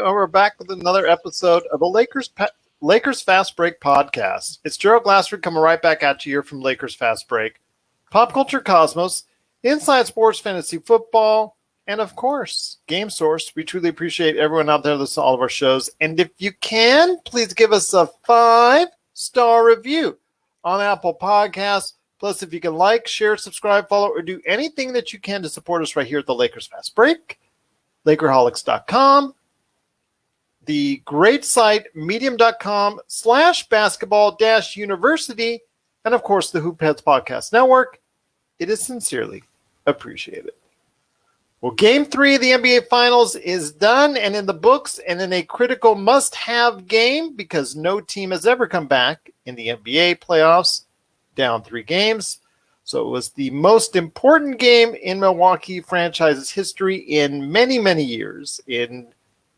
and we're back with another episode of the Lakers Fast Break podcast. It's Gerald Glassford coming right back at you here from Lakers Fast Break. Pop Culture Cosmos, Inside Sports Fantasy Football, and of course, Game Source. We truly appreciate everyone out there listening to all of our shows. And if you can, please give us a 5-star review on Apple Podcasts. Plus, if you can like, share, subscribe, follow, or do anything that you can to support us right here at the Lakers Fast Break, Lakerholics.com, the great site, medium.com/basketball-university, and of course, the Hoopheads Podcast Network. It is sincerely appreciated. Well, Game 3 of the NBA Finals is done and in the books, and in a critical must-have game because no team has ever come back in the NBA playoffs down 3 games. So it was the most important game in Milwaukee franchise's history in many, many years, in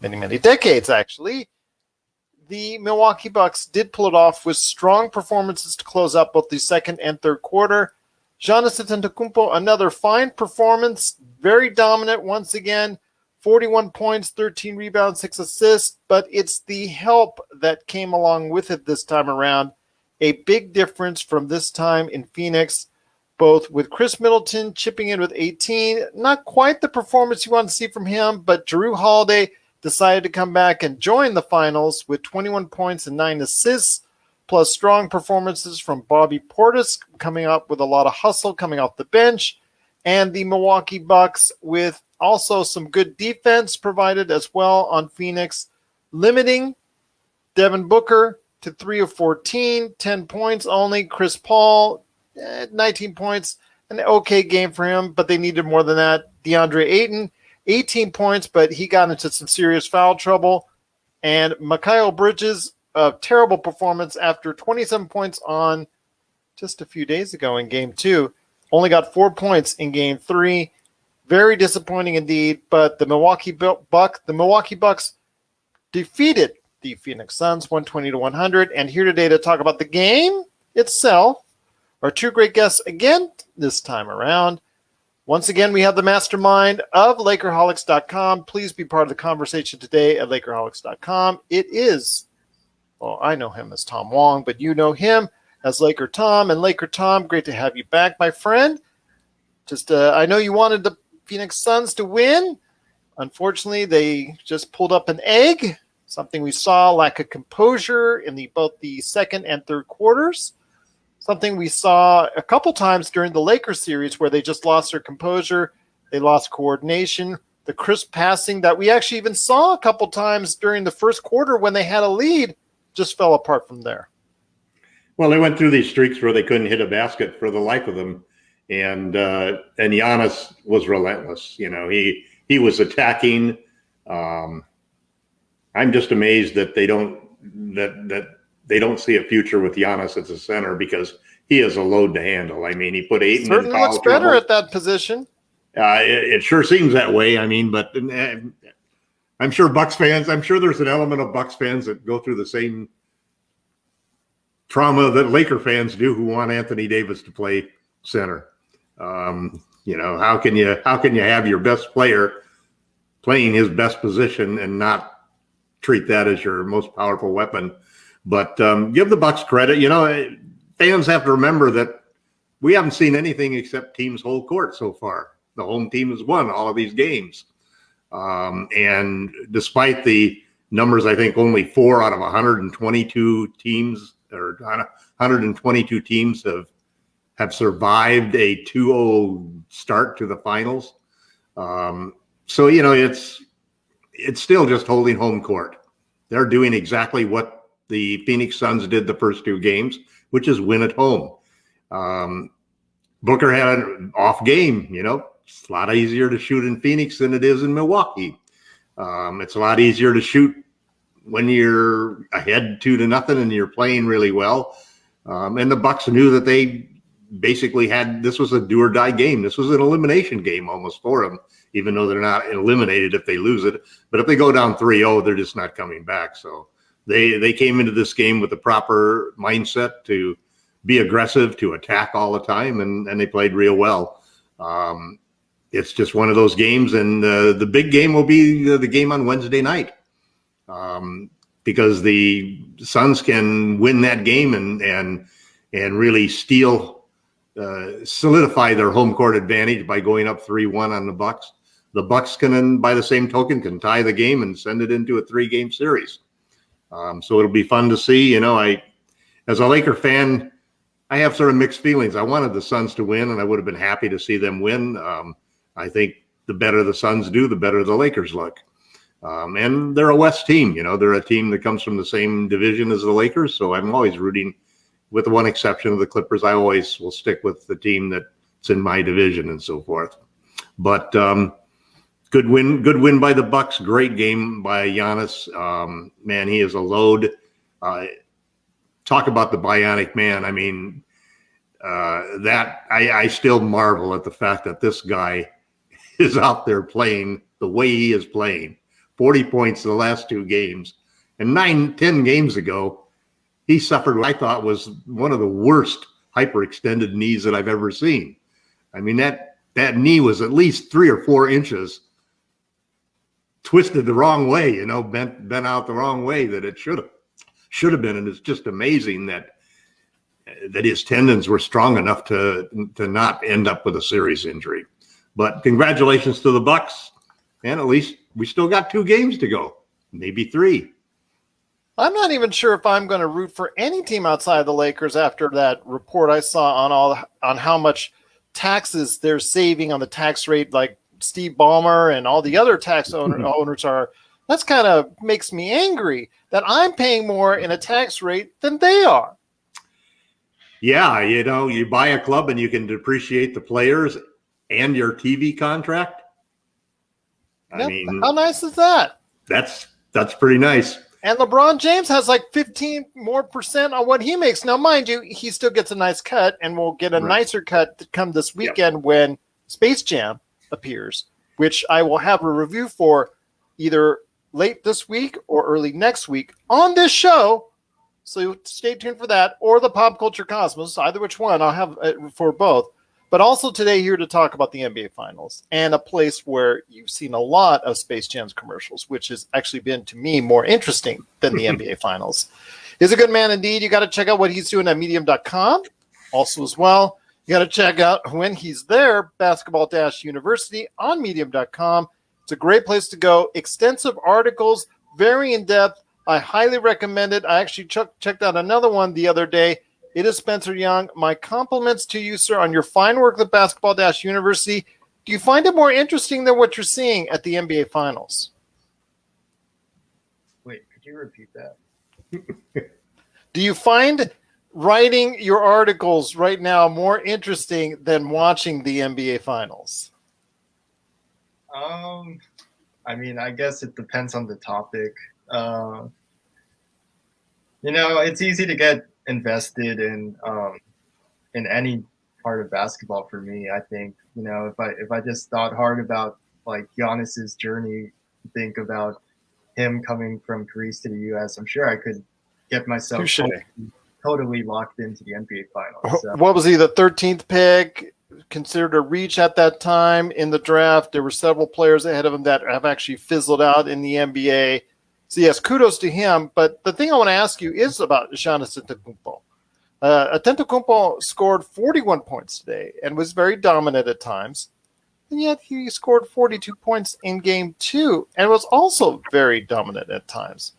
many, many decades, actually. The Milwaukee Bucks did pull it off with strong performances to close out both the second and third quarter. Giannis Antetokounmpo, another fine performance, very dominant once again, 41 points, 13 rebounds, 6 assists, but it's the help that came along with it this time around. A big difference from this time in Phoenix, both with Chris Middleton chipping in with 18. Not quite the performance you want to see from him, but Jrue Holiday decided to come back and join the finals with 21 points and 9 assists, plus strong performances from Bobby Portis coming up with a lot of hustle coming off the bench, and the Milwaukee Bucks with also some good defense provided as well on Phoenix, limiting Devin Booker to 3 of 14, 10 points only. Chris Paul, 19 points, an okay game for him, but they needed more than that. DeAndre Ayton, 18 points, but he got into some serious foul trouble. And Mikal Bridges, a terrible performance after 27 points on just a few days ago in Game 2. Only got 4 points in Game 3. Very disappointing indeed, but the Milwaukee Bucks defeated the Phoenix Suns 120-100. And here today to talk about the game itself are 2 great guests again this time around. Once again, we have the mastermind of Lakerholics.com. Please be part of the conversation today at Lakerholics.com. It is, well, I know him as Tom Wong, but you know him as Laker Tom. And Laker Tom, great to have you back, my friend. I know you wanted the Phoenix Suns to win. Unfortunately, they just pulled up an egg. Something we saw, lack of composure in both the second and third quarters. Something we saw a couple times during the Lakers series where they just lost their composure. They lost coordination. The crisp passing that we actually even saw a couple times during the first quarter when they had a lead just fell apart from there. Well, they went through these streaks where they couldn't hit a basket for the life of them. And Giannis was relentless. You know, he was attacking. I'm just amazed that they don't see a future with Giannis as a center because he is a load to handle. I mean, he put Ayton in certainly looks better trouble. at that position. It sure seems that way. I mean, but I'm sure Bucks fans. I'm sure there's an element of Bucks fans that go through the same trauma that Laker fans do, who want Anthony Davis to play center. You know, how can you have your best player playing his best position and not treat that as your most powerful weapon? But give the Bucks credit. You know, fans have to remember that we haven't seen anything except teams hold court so far. The home team has won all of these games. And despite the numbers, I think only 4 out of 122 teams or 122 teams have survived a 2-0 start to the finals. So, you know, it's still just holding home court. They're doing exactly what the Phoenix Suns did the first 2 games, which is win at home. Booker had an off game. You know, it's a lot easier to shoot in Phoenix than it is in Milwaukee. It's a lot easier to shoot when you're ahead 2-0 and you're playing really well. And the Bucks knew that they basically this was a do or die game. This was an elimination game almost for them, even though they're not eliminated if they lose it. But if they go down 3-0, they're just not coming back. So they came into this game with the proper mindset to be aggressive, to attack all the time, and they played real well. It's just one of those games, and the big game will be the game on Wednesday night. because the Suns can win that game and really solidify their home court advantage by going up 3-1 on the Bucks. The Bucks can, by the same token, can tie the game and send it into a 3-game series. So it'll be fun to see. As a Laker fan, I have sort of mixed feelings. I wanted the Suns to win, and I would have been happy to see them win. I think the better the Suns do, the better the Lakers look. And they're a West team. They're a team that comes from the same division as the Lakers. So I'm always rooting, with the one exception of the Clippers. I always will stick with the team that's in my division and so forth. But good win by the Bucks. Great game by Giannis. Man, he is a load. Talk about the bionic man. I mean, I still marvel at the fact that this guy is out there playing the way he is playing. 40 points in the last 2 games. And 10 games ago, he suffered what I thought was one of the worst hyperextended knees that I've ever seen. I mean, that knee was at least 3 or 4 inches twisted the wrong way, bent out the wrong way that it should have been. And it's just amazing that his tendons were strong enough to not end up with a serious injury. But congratulations to the Bucks. And at least we still got 2 games to go, maybe 3. I'm not even sure if I'm going to root for any team outside the Lakers after that report I saw on how much taxes they're saving on the tax rate, like Steve Ballmer and all the other tax owners are. That's kind of makes me angry that I'm paying more in a tax rate than they are. Yeah, you buy a club and you can depreciate the players and your TV contract. I mean, how nice is that? That's pretty nice. And LeBron James has like 15% more on what he makes. Now, mind you, he still gets a nice cut, and we'll get a nicer cut to come this weekend when Space Jam appears, which I will have a review for either late this week or early next week on this show. So stay tuned for that, or the Pop Culture Cosmos, either which one. I'll have it for both. But also today here to talk about the NBA Finals and a place where you've seen a lot of Space Jam's commercials, which has actually been, to me, more interesting than the NBA Finals. He's a good man indeed. You got to check out what he's doing at medium.com. Also as well, you got to check out when he's there, Basketball-University on medium.com. It's a great place to go. Extensive articles, very in-depth. I highly recommend it. I actually checked out another one the other day. It is Spencer Young. My compliments to you, sir, on your fine work at Basketball-University. Do you find it more interesting than what you're seeing at the NBA Finals? Wait, could you repeat that? Do you find writing your articles right now more interesting than watching the NBA Finals? I mean, I guess it depends on the topic. It's easy to get invested in any part of basketball for me. I think, if I just thought hard about like Giannis's journey, think about him coming from Greece to the US, I'm sure I could get myself totally locked into the NBA Finals. So. What was he, the 13th pick? Considered a reach at that time in the draft. There were several players ahead of him that have actually fizzled out in the NBA. So, yes, kudos to him. But the thing I want to ask you is about Giannis Antetokounmpo. Antetokounmpo scored 41 points today and was very dominant at times. And yet he scored 42 points in Game 2 and was also very dominant at times.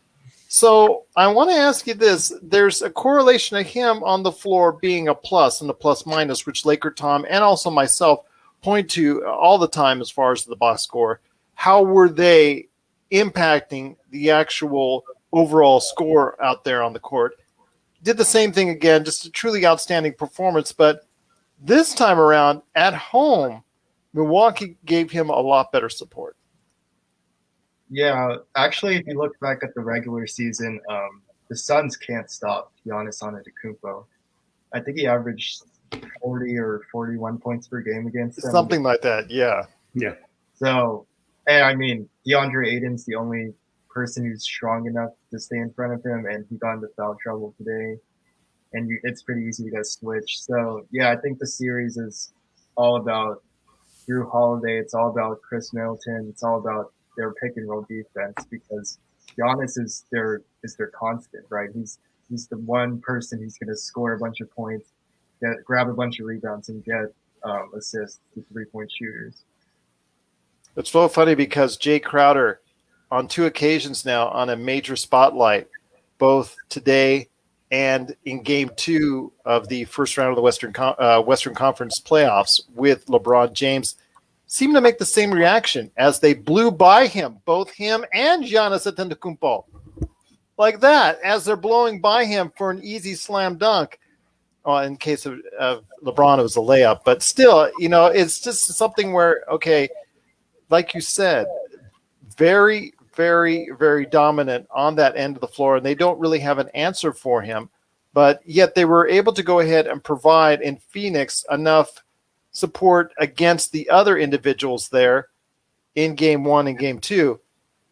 So I want to ask you this. There's a correlation of him on the floor being a plus and a plus minus, which Laker Tom and also myself point to all the time as far as the box score. How were they impacting the actual overall score out there on the court? Did the same thing again, just a truly outstanding performance. But this time around at home, Milwaukee gave him a lot better support. Yeah, actually, if you look back at the regular season, the Suns can't stop Giannis Antetokounmpo. I think he averaged 40 or 41 points per game against them. Something like that, yeah. Yeah. So, and I mean, DeAndre Ayton's the only person who's strong enough to stay in front of him, and he got into foul trouble today. And it's pretty easy to get switched. So, yeah, I think the series is all about Drew Holiday. It's all about Chris Middleton. It's all about their pick and roll defense, because Giannis is their constant, right? He's the one person who's going to score a bunch of points, grab a bunch of rebounds, and get assists to 3-point shooters. It's so funny because Jay Crowder, on 2 occasions now, on a major spotlight, both today and in Game 2 of the first round of the Western Conference playoffs with LeBron James, seemed to make the same reaction as they blew by him, both him and Giannis Antetokounmpo, like that, as they're blowing by him for an easy slam dunk. In case of LeBron, it was a layup, but still, it's just something where, okay, like you said, very, very, very dominant on that end of the floor, and they don't really have an answer for him, but yet they were able to go ahead and provide in Phoenix enough support against the other individuals there in Game 1 and Game 2.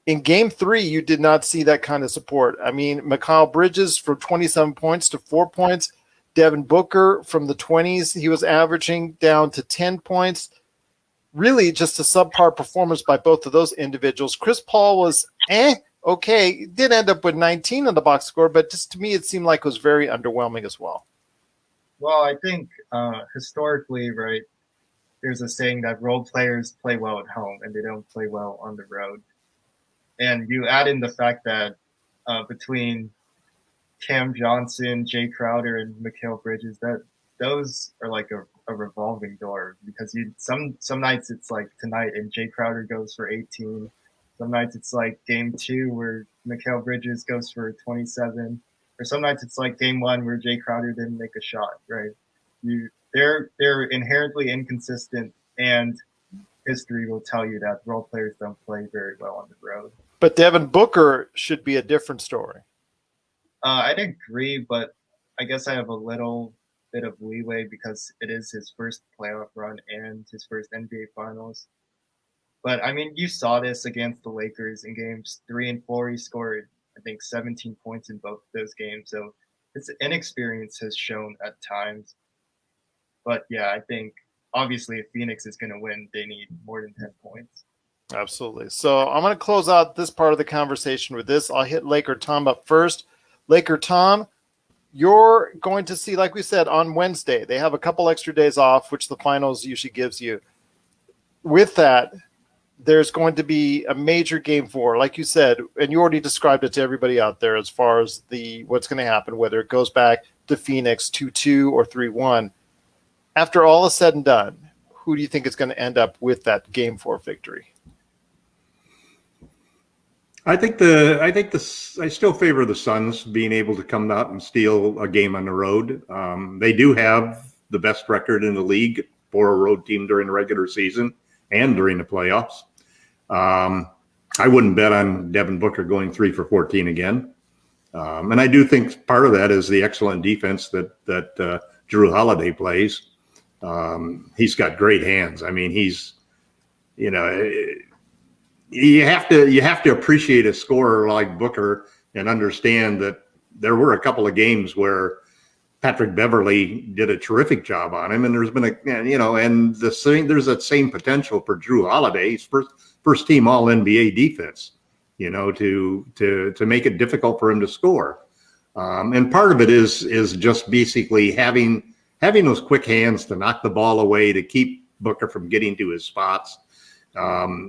In Game 3, you did not see that kind of support. I mean, Mikal Bridges from 27 points to 4 points. Devin Booker from the 20s, he was averaging down to 10 points. Really just a subpar performance by both of those individuals. Chris Paul was okay. He did end up with 19 on the box score, but just to me, it seemed like it was very underwhelming as well. Well, I think historically, right, there's a saying that role players play well at home and they don't play well on the road. And you add in the fact that between Cam Johnson, Jay Crowder, and Mikal Bridges, that those are like a revolving door, because some nights it's like tonight and Jay Crowder goes for 18. Some nights it's like Game 2 where Mikal Bridges goes for 27. Or some nights it's like Game 1 where Jay Crowder didn't make a shot, right? They're inherently inconsistent, and history will tell you that role players don't play very well on the road. But Devin Booker should be a different story. I'd agree, but I guess I have a little bit of leeway because it is his first playoff run and his first NBA Finals. But, I mean, you saw this against the Lakers in Games 3 and 4. He scored, I think, 17 points in both those games. So his inexperience has shown at times. But, yeah, I think, obviously, if Phoenix is going to win, they need more than 10 points. Absolutely. So I'm going to close out this part of the conversation with this. I'll hit Laker Tom up first. Laker Tom, you're going to see, like we said, on Wednesday, they have a couple extra days off, which the finals usually gives you. With that, there's going to be a major Game 4, like you said, and you already described it to everybody out there as far as what's going to happen, whether it goes back to Phoenix 2-2 or 3-1. After all is said and done, who do you think is going to end up with that Game 4 victory? I still favor the Suns being able to come out and steal a game on the road. They do have the best record in the league for a road team during the regular season and during the playoffs. I wouldn't bet on Devin Booker going 3 for 14 again. And I do think part of that is the excellent defense that Drew Holiday plays. He's got great hands. I mean, you have to appreciate a scorer like Booker and understand that there were a couple of games where Patrick Beverley did a terrific job on him, and there's been there's that same potential for Drew Holiday, first team All NBA defense, to make it difficult for him to score. And part of it is just basically having those quick hands to knock the ball away, to keep Booker from getting to his spots.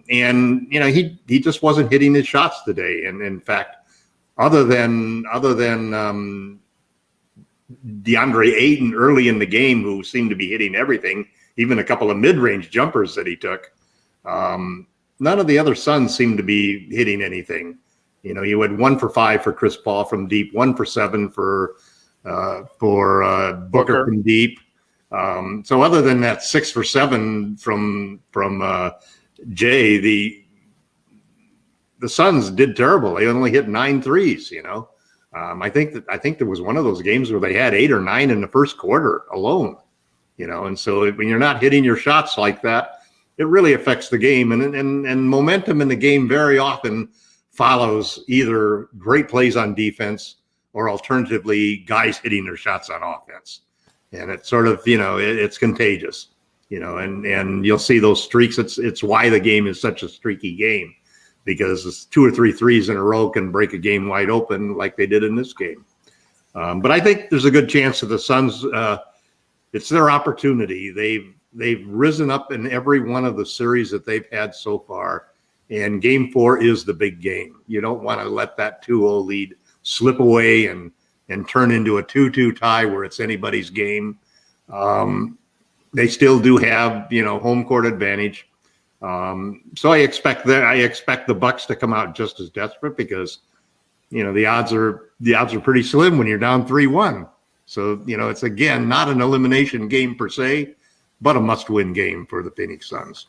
He just wasn't hitting his shots today. And in fact, other than DeAndre Ayton early in the game, who seemed to be hitting everything, even a couple of mid-range jumpers that he took, none of the other Suns seemed to be hitting anything. You had 1 for 5 for Chris Paul from deep, 1 for 7 for Booker from deep. So other than that 6 for 7 from Jay, the Suns did terrible. They only hit 9 threes. I think there was one of those games where they had 8 or 9 in the first quarter alone. And so when you're not hitting your shots like that, it really affects the game. And momentum in the game very often follows either great plays on defense or alternatively guys hitting their shots on offense. And it's sort of, it's contagious, and you'll see those streaks. It's why the game is such a streaky game. because it's 2 or 3 threes in a row can break a game wide open like they did in this game. But I think there's a good chance that the Suns, it's their opportunity. They've risen up in every one of the series that they've had so far, and Game 4 is the big game. You don't want to let that 2-0 lead slip away and turn into a 2-2 tie where it's anybody's game. They still do have, home court advantage. So I expect the Bucks to come out just as desperate because, the odds are pretty slim when you're down 3-1. So, it's again not an elimination game per se, but a must-win game for the Phoenix Suns.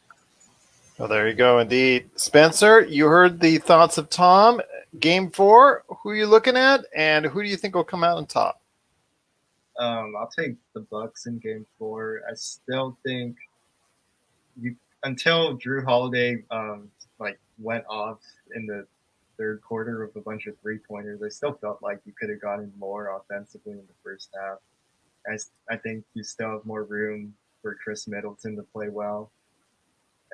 Well, there you go, indeed. Spencer, you heard the thoughts of Tom. Game 4, who are you looking at, and who do you think will come out on top? I'll take the Bucks in Game 4. I still think until Drew Holiday went off in the third quarter with a bunch of 3-pointers, I still felt like you could have gotten more offensively in the first half. I think you still have more room for Chris Middleton to play well.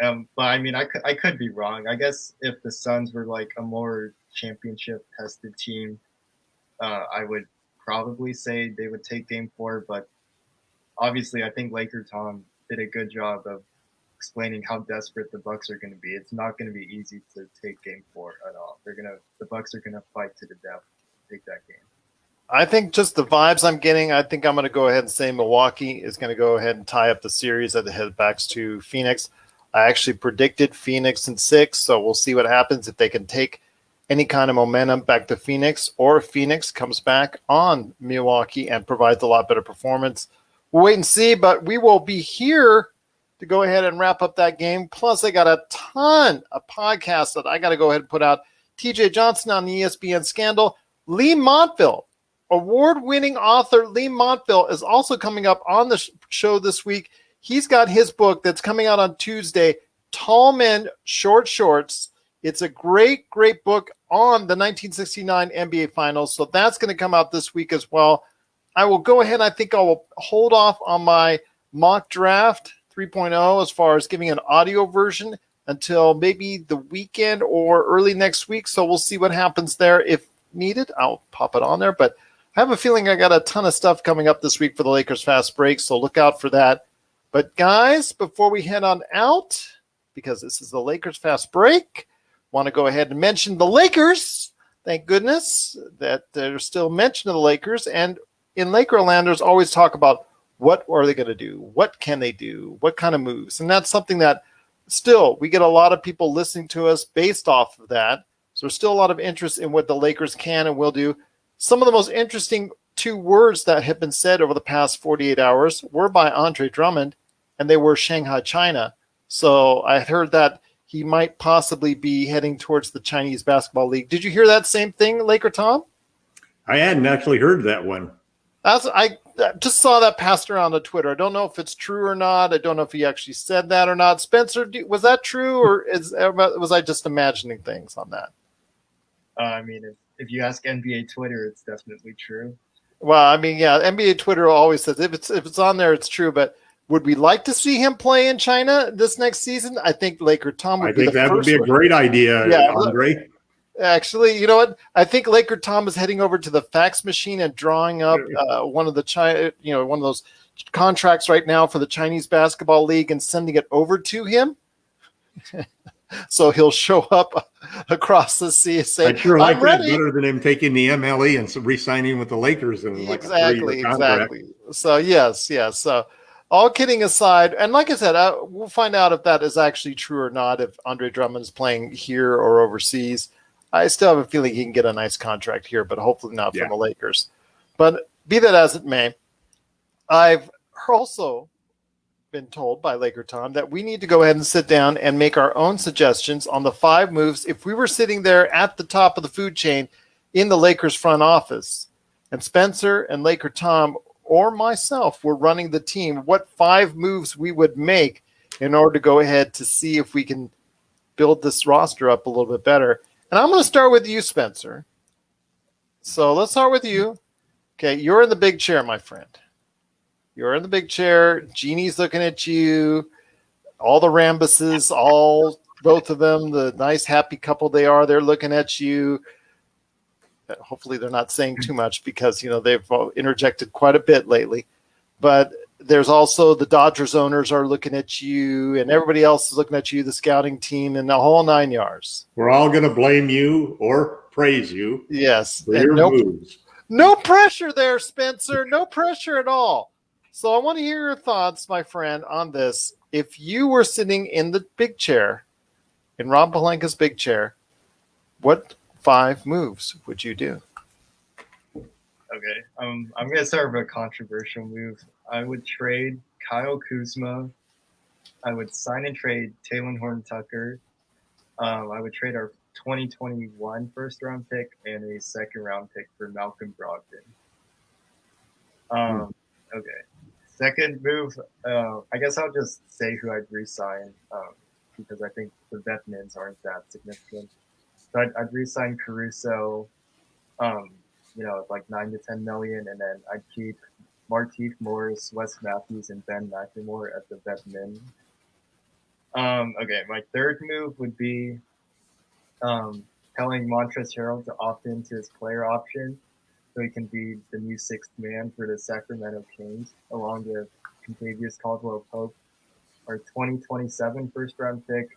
But I mean, I could be wrong. I guess if the Suns were like a more championship-tested team, I would probably say they would take Game 4. But obviously, I think Laker Tom did a good job of explaining how desperate the Bucks are going to be. It's not going to be easy to take Game 4 at all. The Bucks are going to fight to the death to take that game. I think just the vibes I'm getting, I think I'm going to go ahead and say Milwaukee is going to go ahead and tie up the series as it heads back to Phoenix. I actually predicted Phoenix in 6, so we'll see what happens if they can take any kind of momentum back to Phoenix, or if Phoenix comes back on Milwaukee and provides a lot better performance. We'll wait and see, but we will be here to go ahead and wrap up that game. Plus, I got a ton of podcasts that I got to go ahead and put out. TJ Johnson on the ESPN Scandal. Lee Montville, award-winning author Lee Montville, is also coming up on the show this week. He's got his book that's coming out on Tuesday, Tall Men, Short Shorts. It's a great, great book on the 1969 NBA Finals. So that's going to come out this week as well. I will go ahead. I think I will hold off on my mock draft 3.0 as far as giving an audio version until maybe the weekend or early next week. So we'll see what happens there. If needed, I'll pop it on there. But I have a feeling I got a ton of stuff coming up this week for the Lakers Fast Break. So look out for that. But guys, before we head on out, because this is the Lakers Fast Break, want to go ahead and mention the Lakers. Thank goodness that there's still mention of the Lakers. And in Lakerlanders always talk about what are they going to do? What can they do? What kind of moves? And that's something that still we get a lot of people listening to us based off of that. So there's still a lot of interest in what the Lakers can and will do. Some of the most interesting 2 words that have been said over the past 48 hours were by Andre Drummond, and they were Shanghai, China. So I heard that he might possibly be heading towards the Chinese Basketball League. Did you hear that same thing, Laker Tom? I hadn't actually heard that one. I just saw that passed around on Twitter. I don't know if it's true or not. I don't know if he actually said that or not. Spencer, was that true, or was I just imagining things on that? I mean, if you ask NBA Twitter, it's definitely true. Well, I mean, yeah, NBA Twitter always says if it's on there, it's true. But would we like to see him play in China this next season? I think Laker Tom would be the first. I think that would be a great idea, yeah, Andre. Actually, you know what? I think Laker Tom is heading over to the fax machine and drawing up one of those contracts right now for the Chinese Basketball League and sending it over to him. So he'll show up across the sea and say, I sure like that better than him taking the MLE and re-signing with the Lakers. Exactly. So, yes. So all kidding aside, and like I said, we'll find out if that is actually true or not, if Andre Drummond is playing here or overseas. I still have a feeling he can get a nice contract here, but hopefully not from the Lakers. But be that as it may, I've also been told by Laker Tom that we need to go ahead and sit down and make our own suggestions on the 5 moves if we were sitting there at the top of the food chain in the Lakers front office, and Spencer and Laker Tom or myself were running the team, what 5 moves we would make in order to go ahead to see if we can build this roster up a little bit better. And I'm going to start with you, Spencer. So let's start with you. Okay, you're in the big chair, my friend. You're in the big chair. Jeannie's looking at you. All the Rambuses all both of them, the nice, happy couple they are. They're looking at you. Hopefully they're not saying too much because, they've interjected quite a bit lately. But there's also the Dodgers owners are looking at you, and everybody else is looking at you, the scouting team, and the whole 9 yards. We're all going to blame you or praise you. Yes. For your moves. No pressure there, Spencer. No pressure at all. So I want to hear your thoughts, my friend, on this. If you were sitting in the big chair, in Rob Pelinka's big chair, what 5 moves would you do? Okay, I'm going to start with a controversial move. I would trade Kyle Kuzma. I would sign and trade Taylor Horn-Tucker. I would trade our 2021 first-round pick and a second-round pick for Malcolm Brogdon. Okay. Second move, I guess I'll just say who I'd re-sign because I think the vet mins aren't that significant. So I'd re-sign Caruso, like 9 to 10 million, and then I'd keep Markieff Morris, Wes Matthews, and Ben McLemore at the vet min. Okay, my third move would be telling Montrezl Harrell to opt into his player option so he can be the new 6th man for the Sacramento Kings, along with Contavious Caldwell-Pope, our 2027 first-round pick,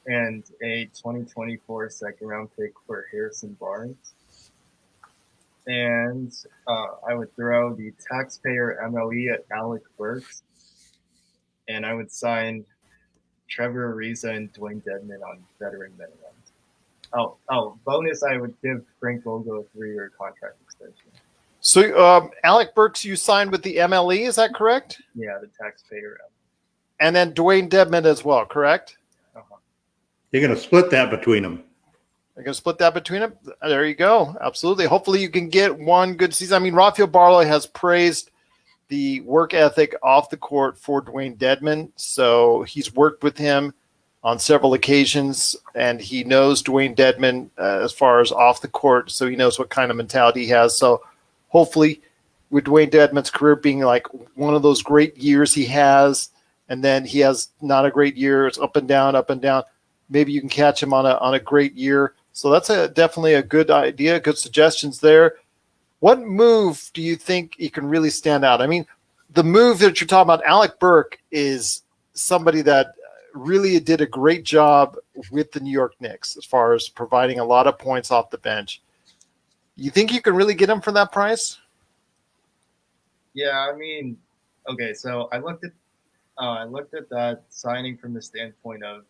and a 2024 second-round pick for Harrison Barnes. And I would throw the taxpayer MLE at Alec Burks, and I would sign Trevor Ariza and Dwayne Dedmon on veteran minimums. Bonus, I would give Frank Vogel a 3-year contract extension. So, Alec Burks, you signed with the MLE, is that correct? Yeah, the taxpayer. And then Dwayne Dedmon as well, correct? Uh-huh. You're going to split that between them. You're going to split that between them? There you go. Absolutely. Hopefully you can get one good season. I mean, Rafael Barlow has praised the work ethic off the court for Dwayne Dedmon. So he's worked with him on several occasions, and he knows Dwayne Dedmon as far as off the court, so he knows what kind of mentality he has. So hopefully with Dwayne Dedmon's career being like one of those great years he has, and then he has not a great year, it's up and down, maybe you can catch him on a great year. So that's definitely a good idea, good suggestions there. What move do you think you can really stand out? I mean, the move that you're talking about, Alec Burke, is somebody that really did a great job with the New York Knicks as far as providing a lot of points off the bench. You think you can really get him for that price? Yeah, I mean, okay, so I looked at that signing from the standpoint of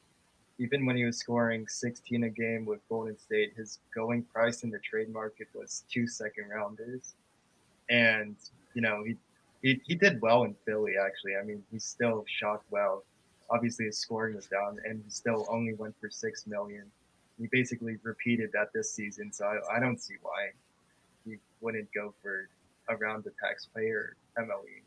even when he was scoring 16 a game with Golden State, his going price in the trade market was 2 second-rounders. And, he did well in Philly, actually. I mean, he still shot well. Obviously, his scoring was down, and he still only went for $6 million. He basically repeated that this season, so I don't see why he wouldn't go for around the taxpayer MLE.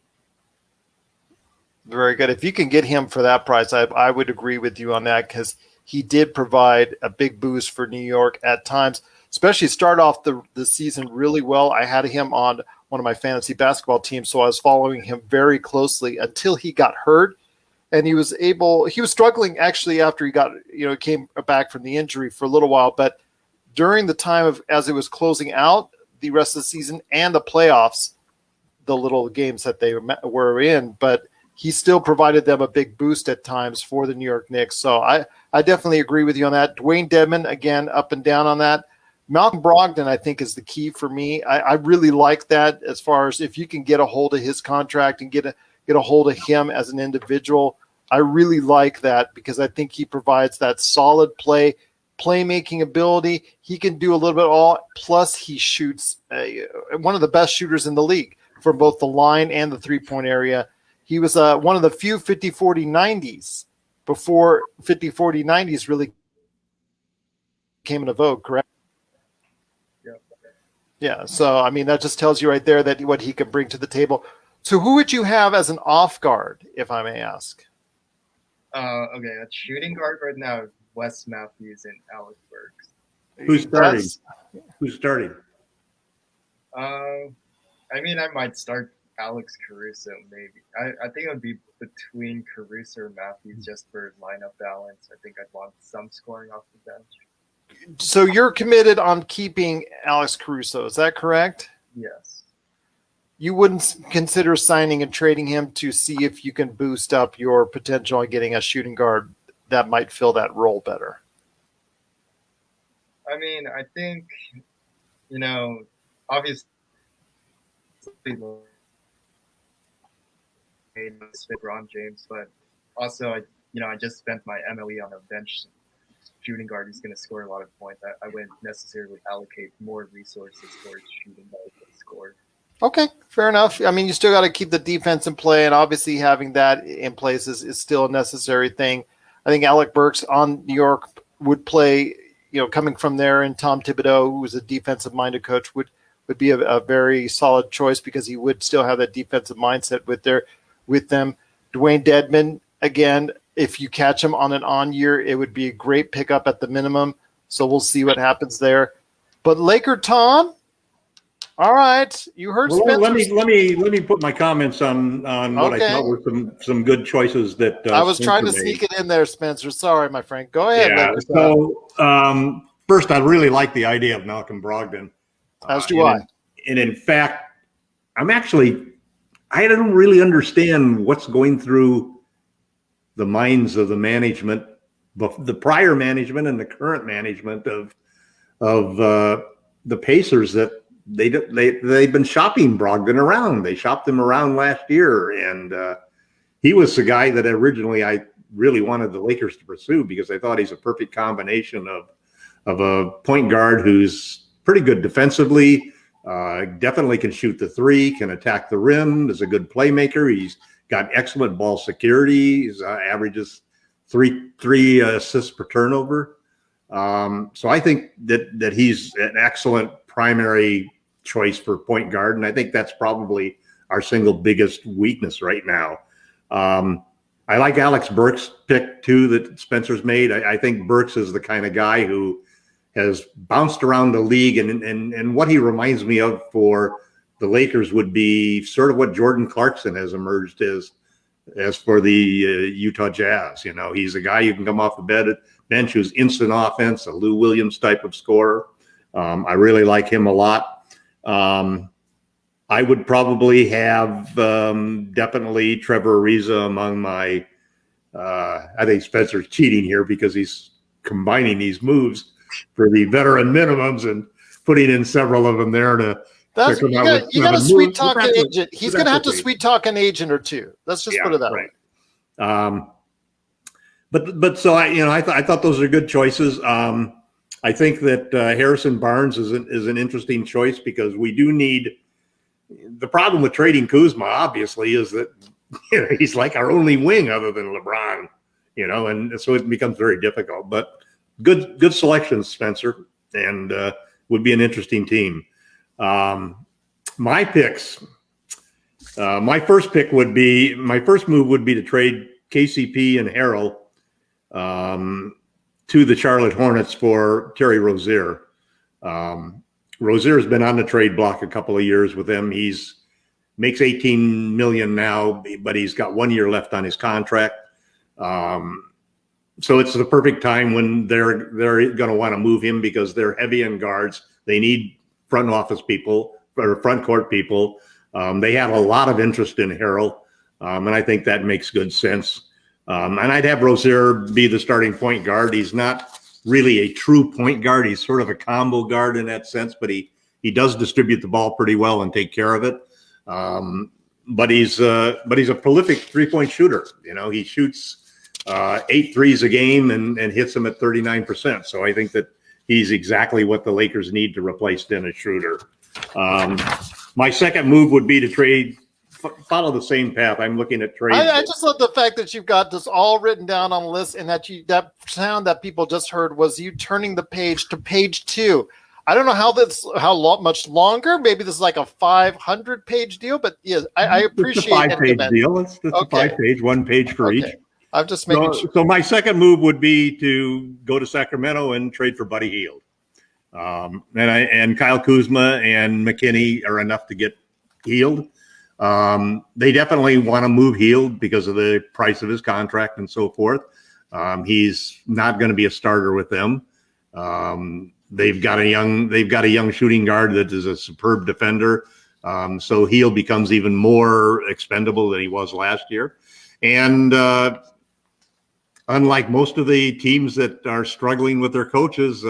Very good. If you can get him for that price, I would agree with you on that because he did provide a big boost for New York at times, especially start off the season really well. I had him on one of my fantasy basketball teams, so I was following him very closely until he got hurt. And he was struggling actually after he got, came back from the injury for a little while. But during the time of, as it was closing out the rest of the season and the playoffs, the little games that they were in, but he still provided them a big boost at times for the New York Knicks. So I definitely agree with you on that. Dwayne Dedmon, again, up and down on that. Malcolm Brogdon, I think, is the key for me. I really like that as far as if you can get a hold of his contract and get a hold of him as an individual. I really like that because I think he provides that solid playmaking ability. He can do a little bit all, plus he shoots one of the best shooters in the league from both the line and the three-point area. He was one of the few 50-40-90s before 50-40-90s really came into vogue, correct? Yeah, so, I mean, that just tells you right there that what he can bring to the table. So who would you have as an off guard, if I may ask? Okay, that's shooting guard right now, Wes Matthews and Alec Burks. Who's starting? Who's starting? I mean, I might start Alex Caruso, maybe. I think it would be between Caruso or Matthews just for lineup balance. I think I'd want some scoring off the bench. So you're committed on keeping Alex Caruso, is that correct? Yes. You wouldn't consider signing and trading him to see if you can boost up your potential in getting a shooting guard that might fill that role better? I mean, I think, obviously, LeBron James, but also, I just spent my MLE on a bench shooting guard who's going to score a lot of points. I wouldn't necessarily allocate more resources towards shooting guards that score. Okay, fair enough. I mean, you still got to keep the defense in play, and obviously having that in place is still a necessary thing. I think Alec Burks on New York would play, coming from there, and Tom Thibodeau, who was a defensive-minded coach, would be a very solid choice because he would still have that defensive mindset with them. Dwayne Dedman, again, if you catch him on an on year, it would be a great pickup at the minimum. So we'll see what happens there. But Laker Tom, all right, you heard Spencer. Let me put my comments on what I thought were some good choices that I was Spencer trying to made. sneak it in there, Spencer. Sorry, my friend. Go ahead. Yeah. Laker Tom. So first, I really like the idea of Malcolm Brogdon. As do I. And in fact, I don't really understand what's going through the minds of the management, the prior management and the current management of the Pacers, that they've been shopping Brogdon around. They shopped him around last year, and he was the guy that originally I really wanted the Lakers to pursue because I thought he's a perfect combination of a point guard who's pretty good defensively, definitely can shoot the three, can attack the rim, is a good playmaker. He's got excellent ball security. He averages three assists per turnover. So I think that he's an excellent primary choice for point guard, and I think that's probably our single biggest weakness right now. I like Alex Burks' pick too that Spencer's made. I think Burks is the kind of guy who has bounced around the league, and what he reminds me of for the Lakers would be sort of what Jordan Clarkson has emerged as for the Utah Jazz. He's a guy you can come off the bench who's instant offense, a Lou Williams type of scorer. I really like him a lot. I would probably have definitely Trevor Ariza among my I think Spencer's cheating here because he's combining these moves for the veteran minimums and putting in several of them there to you got a sweet talk an agent. He's going to have to sweet talk an agent or two. Let's just put it that way. But so I thought those are good choices. I think that Harrison Barnes is an interesting choice because we do need. The problem with trading Kuzma, obviously, is that he's like our only wing other than LeBron, and so it becomes very difficult. But good selections, Spencer, and would be an interesting team. My picks. My first move would be to trade KCP and Harrell to the Charlotte Hornets for Terry Rozier. Rozier's been on the trade block a couple of years with them. He's makes $18 million now, but he's got 1 year left on his contract. So it's the perfect time when they're going to want to move him because they're heavy on guards. They need front office people or front court people. They have a lot of interest in Harrell, and I think that makes good sense. And I'd have Rozier be the starting point guard. He's not really a true point guard. He's sort of a combo guard in that sense, but he does distribute the ball pretty well and take care of it. But he's a prolific 3-point shooter. He shoots 8 threes a game and hits them at 39%. So I think that he's exactly what the Lakers need to replace Dennis Schroeder. My second move would be to follow the same path. I'm looking at trades. I just love the fact that you've got this all written down on a list, and that sound that people just heard was you turning the page to page 2. I don't know how much longer. Maybe this is like a 500-page deal, but yes, I appreciate it. It's a 5-page deal. It's a 5-page, 1 page for each. I'm just making sure. So my second move would be to go to Sacramento and trade for Buddy Hield. And Kyle Kuzma and McKinney are enough to get Hield. They definitely want to move Hield because of the price of his contract and so forth. He's not going to be a starter with them. They've got a young shooting guard that is a superb defender. So Hield becomes even more expendable than he was last year. And unlike most of the teams that are struggling with their coaches,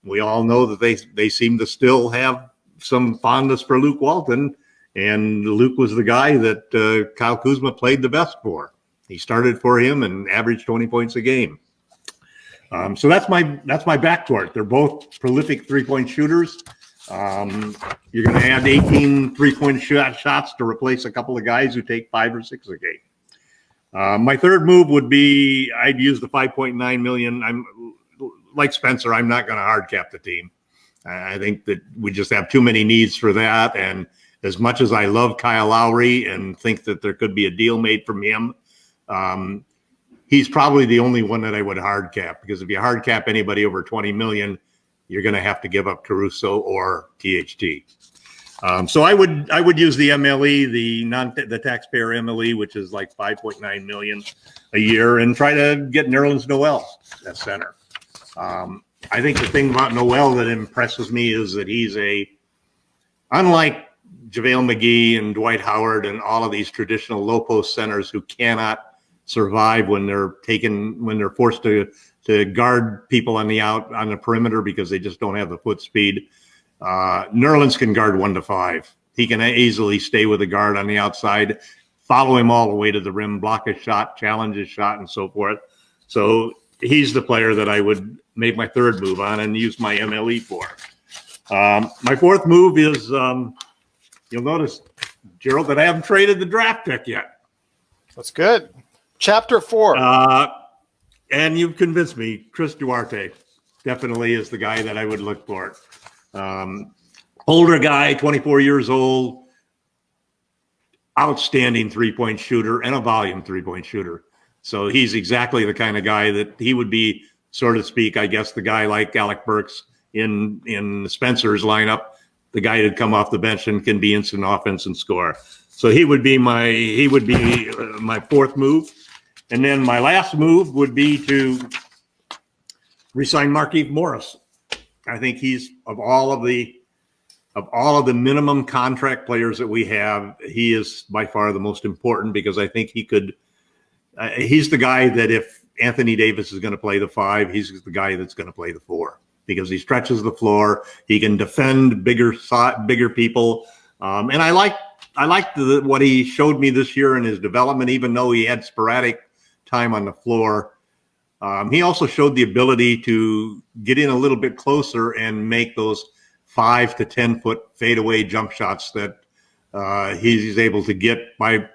we all know that they seem to still have some fondness for Luke Walton. And Luke was the guy that Kyle Kuzma played the best for. He started for him and averaged 20 points a game. So that's my backcourt. They're both prolific three-point shooters. You're going to add 18 three-point shots to replace a couple of guys who take 5 or 6 a game. My third move would be I'd use the $5.9 million. I'm like Spencer. I'm not going to hard cap the team. I think that we just have too many needs for that. And as much as I love Kyle Lowry and think that there could be a deal made from him, he's probably the only one that I would hard cap, because if you hard cap anybody over 20 million, you're going to have to give up Caruso or THT. So I would use the MLE, the taxpayer MLE, which is like 5.9 million a year, and try to get Nerlens Noel at center. I think the thing about Noel that impresses me is that he's unlike JaVale McGee and Dwight Howard and all of these traditional low post centers who cannot survive when they're forced to guard people on the perimeter because they just don't have the foot speed. Nerlens can guard 1 to 5. He can easily stay with a guard on the outside, follow him all the way to the rim, block a shot, challenge his shot, and so forth. So he's the player that I would make my third move on and use my MLE for. My fourth move is, you'll notice, Gerald, that I haven't traded the draft pick yet. That's good. Chapter 4. And you've convinced me. Chris Duarte definitely is the guy that I would look for. Older guy, 24 years old, outstanding three-point shooter and a volume three-point shooter. So he's exactly the kind of guy that he would be, so to speak, I guess, the guy like Alec Burks in Spencer's lineup, the guy that come off the bench and can be instant offense and score. So he would be my fourth move. And then my last move would be to re-sign Markieff Morris. I think he's of all of the minimum contract players that we have, he is by far the most important, because I think he's the guy that if Anthony Davis is going to play the 5, he's the guy that's going to play the 4, because he stretches the floor. He can defend bigger people. And I like what he showed me this year in his development, even though he had sporadic time on the floor. He also showed the ability to get in a little bit closer and make those 5 to 10 foot fadeaway jump shots that he's able to get by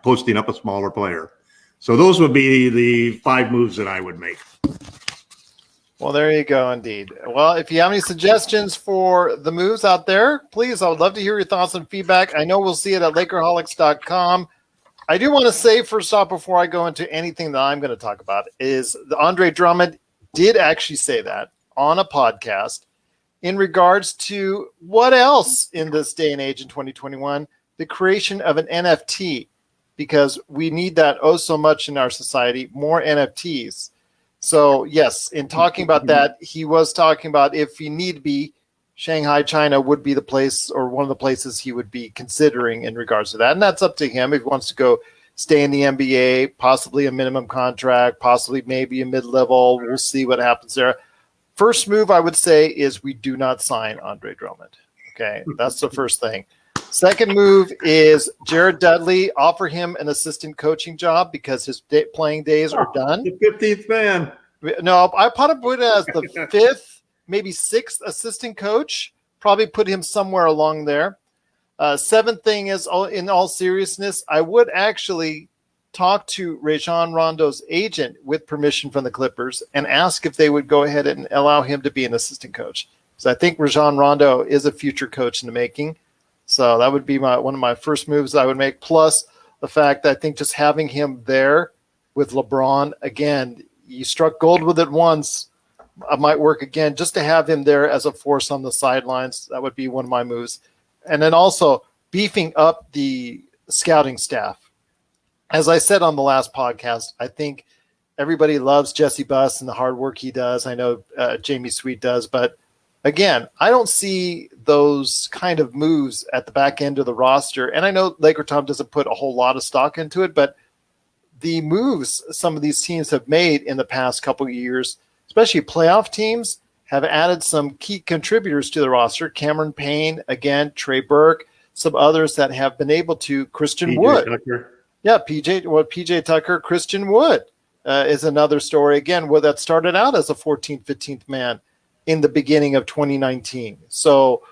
posting up a smaller player. So those would be the 5 moves that I would make. Well, there you go, indeed. Well, if you have any suggestions for the moves out there, please, I would love to hear your thoughts and feedback. I know we'll see it at Lakerholics.com. I do want to say, first off, before I go into anything that I'm going to talk about, is the Andre Drummond did actually say that on a podcast in regards to what else in this day and age in 2021, the creation of an NFT, because we need that oh so much in our society, more NFTs. So, yes, in talking about that, he was talking about if he need be, Shanghai, China would be the place or one of the places he would be considering in regards to that. And that's up to him if he wants to go stay in the NBA, possibly a minimum contract, possibly maybe a mid-level. We'll see what happens there. First move, I would say, is we do not sign Andre Drummond. Okay, that's the first thing. Second move is Jared Dudley, offer him an assistant coaching job because his playing days are done. The 15th man. No, I probably put it as the 5th, maybe 6th assistant coach. Probably put him somewhere along there. 7th thing is, in all seriousness, I would actually talk to Rajon Rondo's agent with permission from the Clippers and ask if they would go ahead and allow him to be an assistant coach. So I think Rajon Rondo is a future coach in the making. So that would be one of my first moves I would make. Plus the fact that I think just having him there with LeBron, again, you struck gold with it once. I might work again just to have him there as a force on the sidelines. That would be one of my moves. And then also beefing up the scouting staff. As I said on the last podcast, I think everybody loves Jesse Buss and the hard work he does. I know Jamie Sweet does, but again, I don't see those kind of moves at the back end of the roster. And I know Laker Tom doesn't put a whole lot of stock into it, but the moves some of these teams have made in the past couple of years, especially playoff teams, have added some key contributors to the roster. Cameron Payne, again, Trey Burke, some others that have been able to. Christian Wood. Tucker. Yeah, PJ Tucker, Christian Wood is another story. Again, where that started out as a 14th, 15th man in the beginning of 2019. So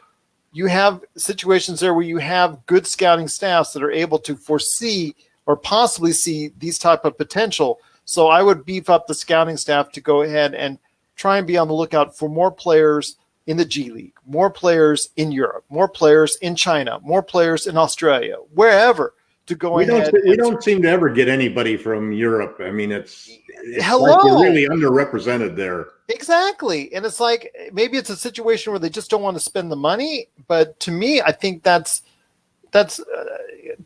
you have situations there where you have good scouting staffs that are able to foresee or possibly see these type of potential. So I would beef up the scouting staff to go ahead and try and be on the lookout for more players in the G League, more players in Europe, more players in China, more players in Australia, wherever to go ahead. We don't seem to ever get anybody from Europe. I mean, it's Hello. like we're really underrepresented there. Exactly. And it's like, maybe it's a situation where they just don't want to spend the money. But to me, I think that's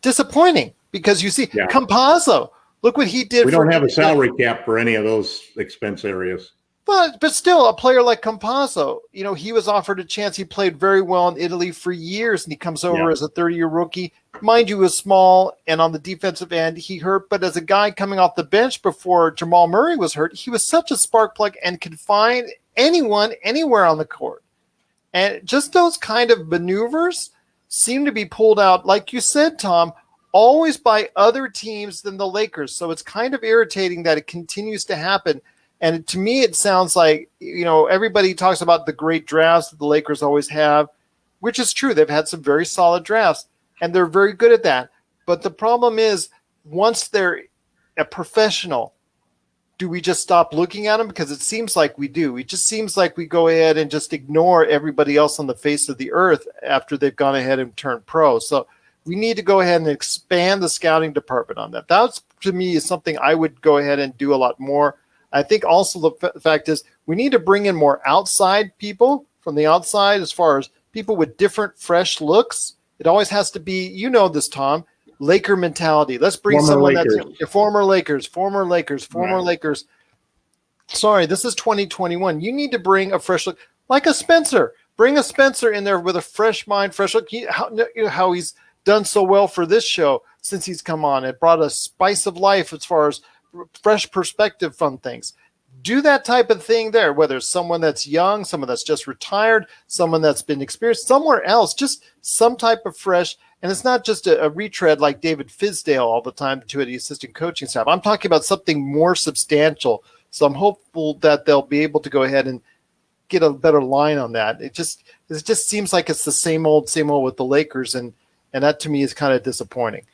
disappointing because you see Campazzo, look what he did. We don't have a salary cap for any of those expense areas. But still, a player like Campazzo, he was offered a chance. He played very well in Italy for years, and he comes over as a 30-year rookie. Mind you, he was small, and on the defensive end, he hurt. But as a guy coming off the bench before Jamal Murray was hurt, he was such a spark plug and could find anyone, anywhere on the court. And just those kind of maneuvers seem to be pulled out, like you said, Tom, always by other teams than the Lakers. So it's kind of irritating that it continues to happen. And to me, it sounds like, everybody talks about the great drafts that the Lakers always have, which is true. They've had some very solid drafts, and they're very good at that. But the problem is, once they're a professional, do we just stop looking at them? Because it seems like we do. It just seems like we go ahead and just ignore everybody else on the face of the earth after they've gone ahead and turned pro. So we need to go ahead and expand the scouting department on that. That's, to me, is something I would go ahead and do a lot more. I think also the fact is we need to bring in more outside people from the outside as far as people with different, fresh looks. It always has to be, this, Tom, Laker mentality. Let's bring someone that's former Lakers. Sorry, this is 2021. You need to bring a fresh look, like a Spencer. Bring a Spencer in there with a fresh mind, fresh look. How he's done so well for this show since he's come on. It brought a spice of life as far as fresh perspective from things. Do that type of thing there, whether it's someone that's young, someone that's just retired, someone that's been experienced somewhere else, just some type of fresh. And it's not just a retread like David Fizdale all the time to the assistant coaching staff. I'm talking about something more substantial. So I'm hopeful that they'll be able to go ahead and get a better line on that. It just seems like it's the same old with the Lakers. And that to me is kind of disappointing.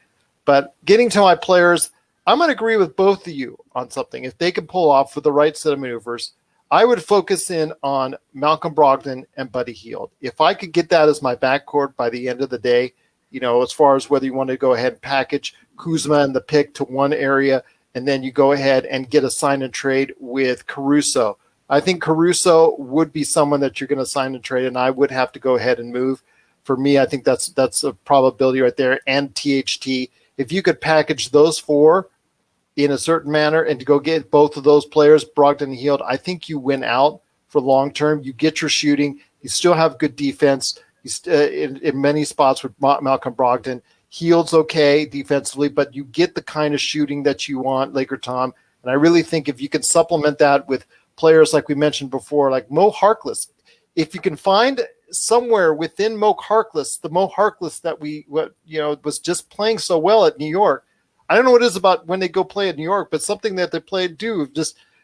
But getting to my players, I'm going to agree with both of you on something. If they can pull off with the right set of maneuvers, I would focus in on Malcolm Brogdon and Buddy Hield. If I could get that as my backcourt by the end of the day, as far as whether you want to go ahead and package Kuzma and the pick to one area, and then you go ahead and get a sign and trade with Caruso. I think Caruso would be someone that you're going to sign and trade, and I would have to go ahead and move. For me, I think that's a probability right there. And THT, if you could package those four in a certain manner and to go get both of those players, Brogdon and Hield, I think you win out for long term. You get your shooting. You still have good defense in many spots with Malcolm Brogdon. Hield's okay defensively, but you get the kind of shooting that you want, Laker Tom. And I really think if you can supplement that with players like we mentioned before, like Mo Harkless, if you can find somewhere within Mo Harkless, the Mo Harkless that was just playing so well at New York. I don't know what it is about when they go play at New York, but something that they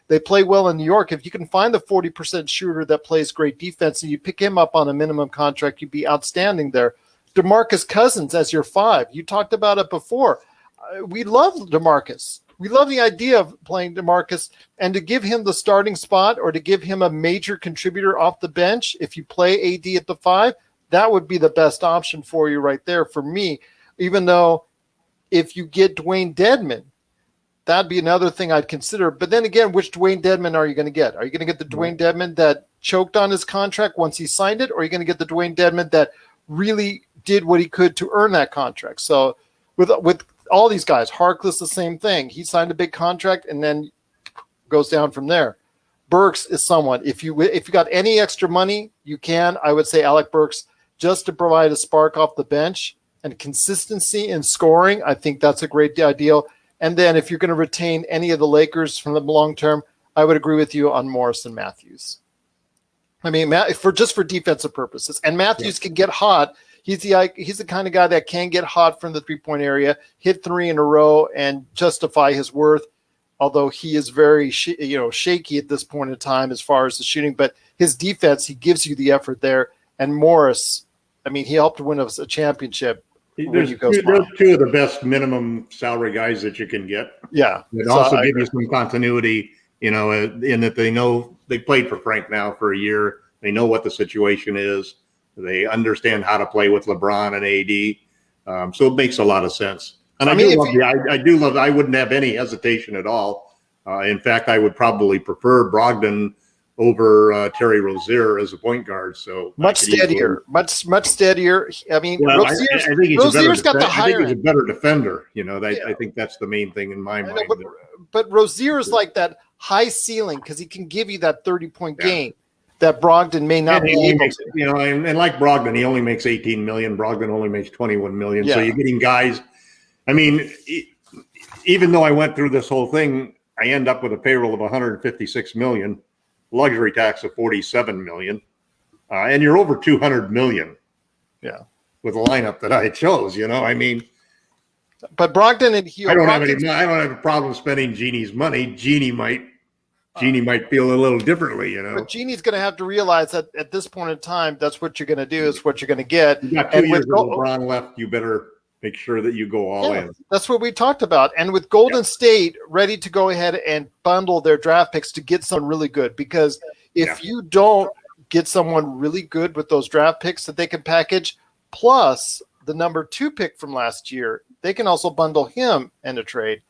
they play well in New York. If you can find the 40% shooter that plays great defense and you pick him up on a minimum contract, you'd be outstanding there. Demarcus Cousins as your 5. You talked about it before. We love Demarcus. We love the idea of playing Demarcus, and to give him the starting spot or to give him a major contributor off the bench, if you play AD at the 5, that would be the best option for you right there for me, even though if you get Dwayne Dedmon, that'd be another thing I'd consider. But then again, which Dwayne Dedmon are you going to get? Are you going to get the Dwayne Dedmon that choked on his contract once he signed it, or are you going to get the Dwayne Dedmon that really did what he could to earn that contract. So with all these guys, Harkless, the same thing. He signed a big contract and then goes down from there. Burks is someone, if you got any extra money, you can. I would say Alec Burks, just to provide a spark off the bench and consistency in scoring. I think that's a great deal. And then if you're going to retain any of the Lakers from the long term, I would agree with you on Morris and Matthews. I mean, for defensive purposes. And Matthews can get hot. He's the kind of guy that can get hot from the 3-point area, hit 3 in a row, and justify his worth. Although he is very shaky at this point in time as far as the shooting, but his defense, he gives you the effort there. And Morris, I mean, he helped win us a championship. There's two of the best minimum salary guys that you can get. Yeah, it also gives you some continuity, in that they know they played for Frank now for a year. They know what the situation is. They understand how to play with LeBron and AD. So it makes a lot of sense. And I do love. I wouldn't have any hesitation at all. In fact, I would probably prefer Brogdon over Terry Rozier as a point guard. So much steadier. I mean, well, I think Rozier's got the higher. I think he's a better defender. I think that's the main thing in my mind. But Rozier is like that high ceiling because he can give you that 30-point game that Brogdon may not be able to. And like Brogdon, he only makes $18 million. Brogdon only makes $21 million. So you're getting guys. I mean, even though I went through this whole thing, I end up with a payroll of $156 million, luxury tax of $47 million, and you're over $200 million. Yeah, with the lineup that I chose. I mean, but Brogdon and Hill. I don't have a problem spending Jeannie's money. Jeannie might feel a little differently. But Jeannie's going to have to realize that at this point in time, that's what you're going to do. Is what you're going to get. You got 2 years of LeBron left. You better make sure that you go all in. That's what we talked about. And with Golden State ready to go ahead and bundle their draft picks to get someone really good, because if you don't get someone really good with those draft picks that they can package, plus the number 2 pick from last year, they can also bundle him in a trade.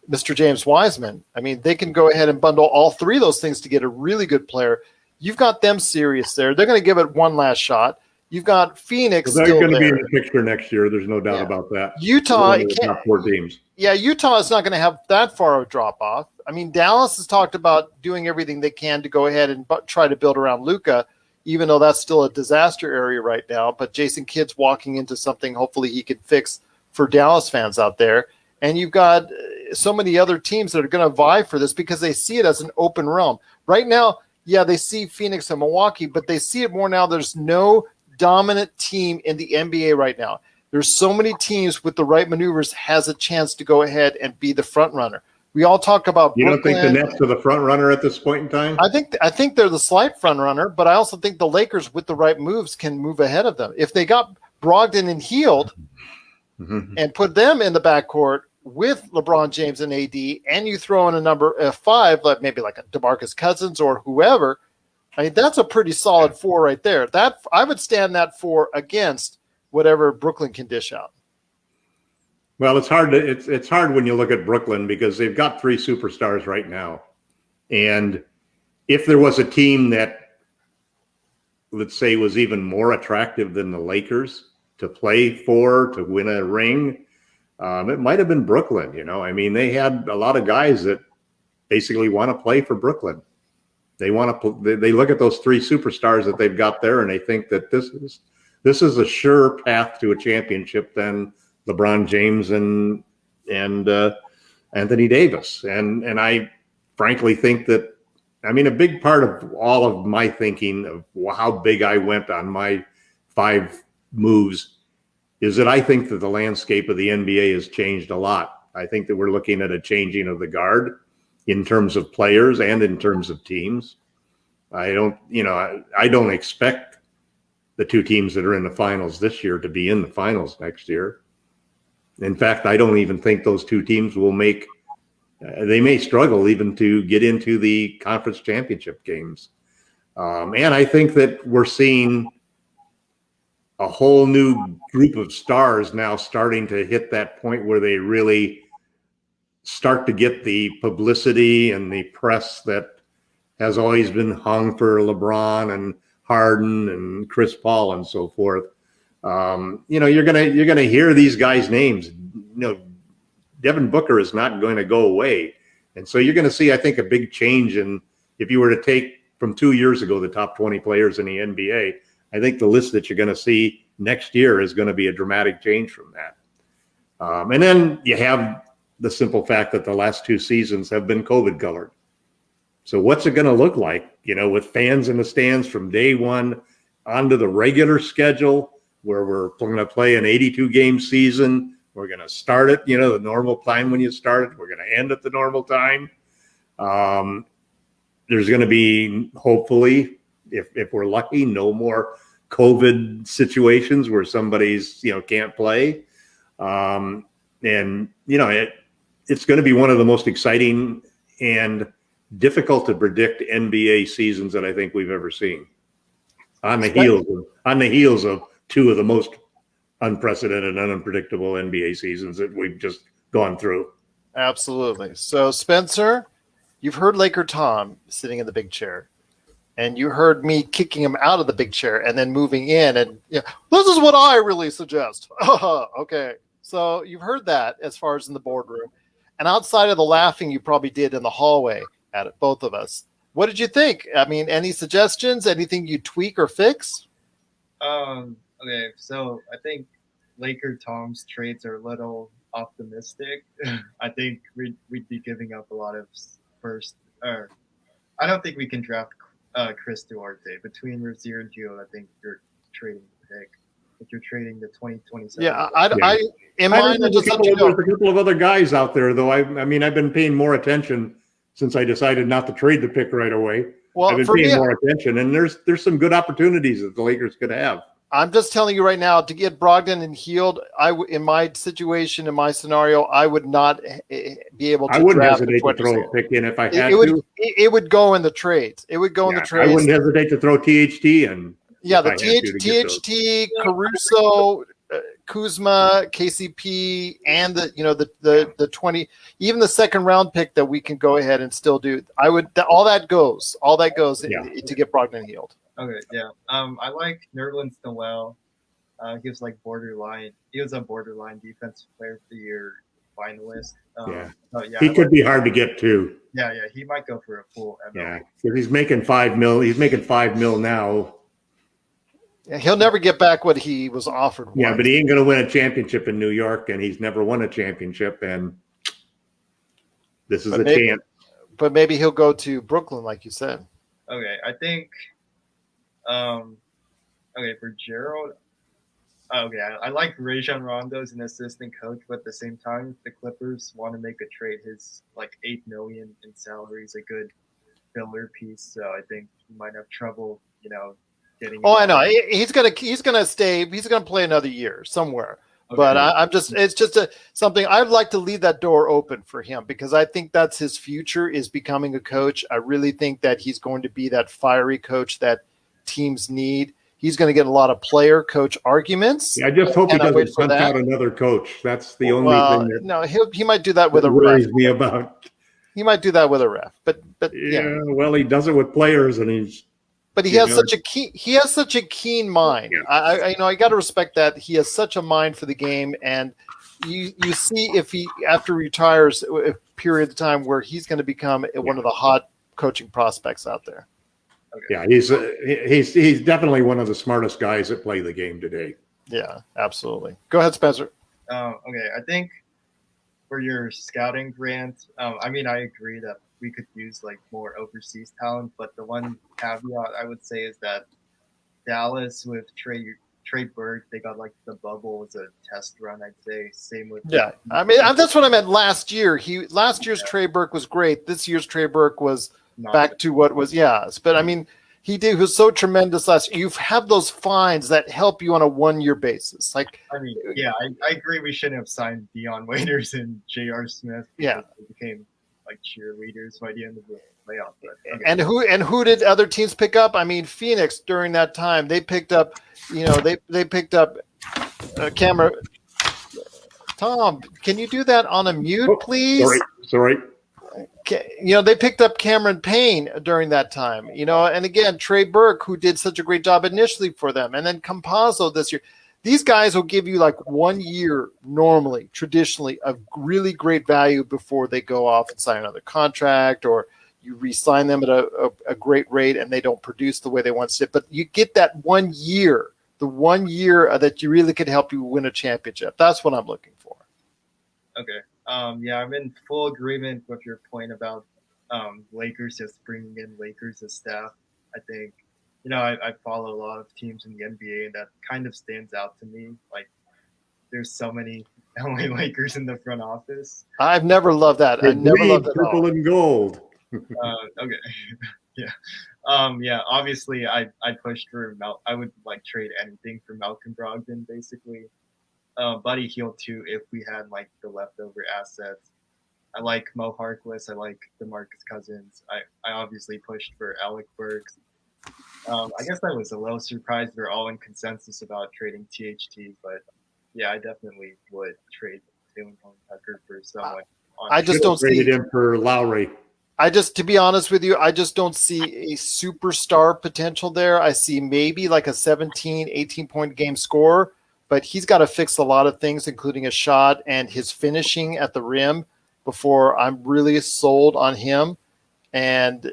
Mr. James Wiseman. I mean, they can go ahead and bundle all 3 of those things to get a really good player. You've got them serious there. They're going to give it one last shot. You've got Phoenix. They're going to be in the picture next year. There's no doubt about that. Utah, top 4 teams. Yeah, Utah is not going to have that far of a drop off. I mean, Dallas has talked about doing everything they can to go ahead and try to build around Luka, even though that's still a disaster area right now. But Jason Kidd's walking into something hopefully he can fix for Dallas fans out there. And you've got so many other teams that are going to vie for this because they see it as an open realm. Right now, they see Phoenix and Milwaukee, but they see it more now. There's no dominant team in the NBA right now. There's so many teams with the right maneuvers has a chance to go ahead and be the front runner. We all talk about Brooklyn. You don't think the Nets are the front runner at this point in time? I think they're the slight front runner, but I also think the Lakers with the right moves can move ahead of them. If they got Brogdon and Hield and put them in the backcourt with LeBron James and AD, and you throw in a number 5, like maybe like a Demarcus Cousins or whoever, I mean, that's a pretty solid 4 right there. That I would stand that 4 against whatever Brooklyn can dish out. Well, it's hard when you look at Brooklyn because they've got 3 superstars right now. And if there was a team that, let's say, was even more attractive than the Lakers to play for, to win a ring, it might have been Brooklyn. I mean, they had a lot of guys that basically want to play for Brooklyn. They want to. They look at those 3 superstars that they've got there, and they think that this is a sure path to a championship than LeBron James and Anthony Davis. And I frankly think that. I mean, a big part of all of my thinking of how big I went on my 5 moves is that I think that the landscape of the NBA has changed a lot. I think that we're looking at a changing of the guard in terms of players and in terms of teams. I don't expect the 2 teams that are in the finals this year to be in the finals next year. In fact, I don't even think those 2 teams will make they may struggle even to get into the conference championship games. And I think that we're seeing a whole new group of stars now starting to hit that point where they really start to get the publicity and the press that has always been hung for LeBron and Harden and Chris Paul and so forth. You're gonna hear these guys' names. Devin Booker is not going to go away, and so you're going to see, I think, a big change in, if you were to take from 2 years ago the top 20 players in the NBA. I think the list that you're going to see next year is going to be a dramatic change from that. And then you have the simple fact that the last 2 seasons have been COVID colored. So what's it going to look like, with fans in the stands from day one onto the regular schedule, where we're going to play an 82-game season. We're going to start at, the normal time when you start it. We're going to end at the normal time. There's going to be, hopefully, if we're lucky, no more COVID situations where somebody's, can't play. And, it's going to be one of the most exciting and difficult to predict NBA seasons that I think we've ever seen. On the heels of 2 of the most unprecedented and unpredictable NBA seasons that we've just gone through. Absolutely. So, Spencer, you've heard Laker Tom sitting in the big chair, and you heard me kicking him out of the big chair and then moving in, and this is what I really suggest. Okay. So you've heard that as far as in the boardroom, and outside of the laughing you probably did in the hallway at it, both of us. What did you think? I mean, any suggestions? Anything you tweak or fix? Okay, so I think Laker Tom's trades are a little optimistic. I think we'd be giving up a lot of first. I don't think we can draft Chris Duarte. Between Rozier and Gio, I think you're trading the pick. If you're trading the 2027. Yeah, there's a couple of other guys out there, though. I've been paying more attention since I decided not to trade the pick right away. Well, I've been paying more attention, and there's some good opportunities that the Lakers could have. I'm just telling you right now, to get Brogdon and Hield, in my situation, in my scenario, I would not be able to. I wouldn't hesitate to throw a pick in if I had to. It would go in the trades. It would go in the trades. I wouldn't hesitate to throw THT in. Yeah, the THT, Caruso, Kuzma, KCP, and the 20, even the second round pick that we can go ahead and still do. All that goes to get Brogdon Hield. Okay, yeah. I like Nerlens Noel. He was borderline. He was a borderline defensive player of the year finalist. He could be hard to get to. Yeah. He might go for a full ML. Yeah, if he's making $5 million. He's making $5 million now. Yeah, he'll never get back what he was offered. Yeah, but he ain't going to win a championship in New York, and he's never won a championship, and this is chance. But maybe he'll go to Brooklyn, like you said. Okay, I think. For Gerald. Okay, I like Rajon Rondo as an assistant coach, but at the same time, if the Clippers want to make a trade, his $8 million in salary is a good filler piece. So I think he might have trouble, getting. Oh, I know. He's gonna stay. He's gonna play another year somewhere. Okay. But it's just something I'd like to leave that door open for him, because I think that's his future, is becoming a coach. I really think that he's going to be that fiery coach that teams need. He's going to get a lot of player-coach arguments. Yeah, I just hope he doesn't hunt out another coach. That's the only thing that. No, he might do that with a worries ref. Me about. He might do that with a ref, but yeah. Well, he does it with players, and he's. But he has such a keen mind. Yeah. I got to respect that. He has such a mind for the game, and you see if he, after he retires, a period of time where he's going to become one of the hot coaching prospects out there. Okay. Yeah, he's definitely one of the smartest guys that play the game today. Yeah, absolutely. Go ahead, Spencer. Okay, I think for your scouting grant, I agree that we could use more overseas talent, but the one caveat I would say is that Dallas with Trey Burke, they got the bubble was a test run. I'd say same with that's what I meant last year. Last year's Trey Burke was great. This year's Trey Burke was back to what was but he was so tremendous last year. You have those fines that help you on a 1-year basis. I agree. We shouldn't have signed Dion Waiters and J.R. Smith. Yeah, they became cheerleaders by the end of the playoff. Okay. And who did other teams pick up? Phoenix during that time, they picked up. They picked up Cameron. Tom, can you do that on a mute, please? Sorry. They picked up Cameron Payne during that time, and again, Trey Burke, who did such a great job initially for them, and then Campazzo this year. these guys will give you like 1 year normally, traditionally, of really great value before they go off and sign another contract, or you re-sign them at a great rate and they don't produce the way they once did. But you get that 1 year, the 1 year that you really could help you win a championship. That's what I'm looking for. Okay. Yeah, I'm in full agreement with your point about Lakers just bringing in Lakers as staff. I think, I follow a lot of teams in the NBA, and that kind of stands out to me. Like, there's so many LA Lakers in the front office. I've never loved that. I never loved it at all. Purple and gold. Okay. Yeah. Yeah, obviously I pushed for I would like trade anything for Malcolm Brogdon, basically. Buddy Hield too, if we had like the leftover assets. I like Mo Harkless. I like Demarcus Cousins. I obviously pushed for Alec Burks. I guess I was a little surprised we're all in consensus about trading THT, but yeah, I definitely would trade Taylor Tucker for someone. I just don't see traded him for Lowry. To be honest with you, I just don't see a superstar potential there. I see maybe like a 17, 18-point game scorer, but he's got to fix a lot of things, including a shot and his finishing at the rim, before I'm really sold on him. And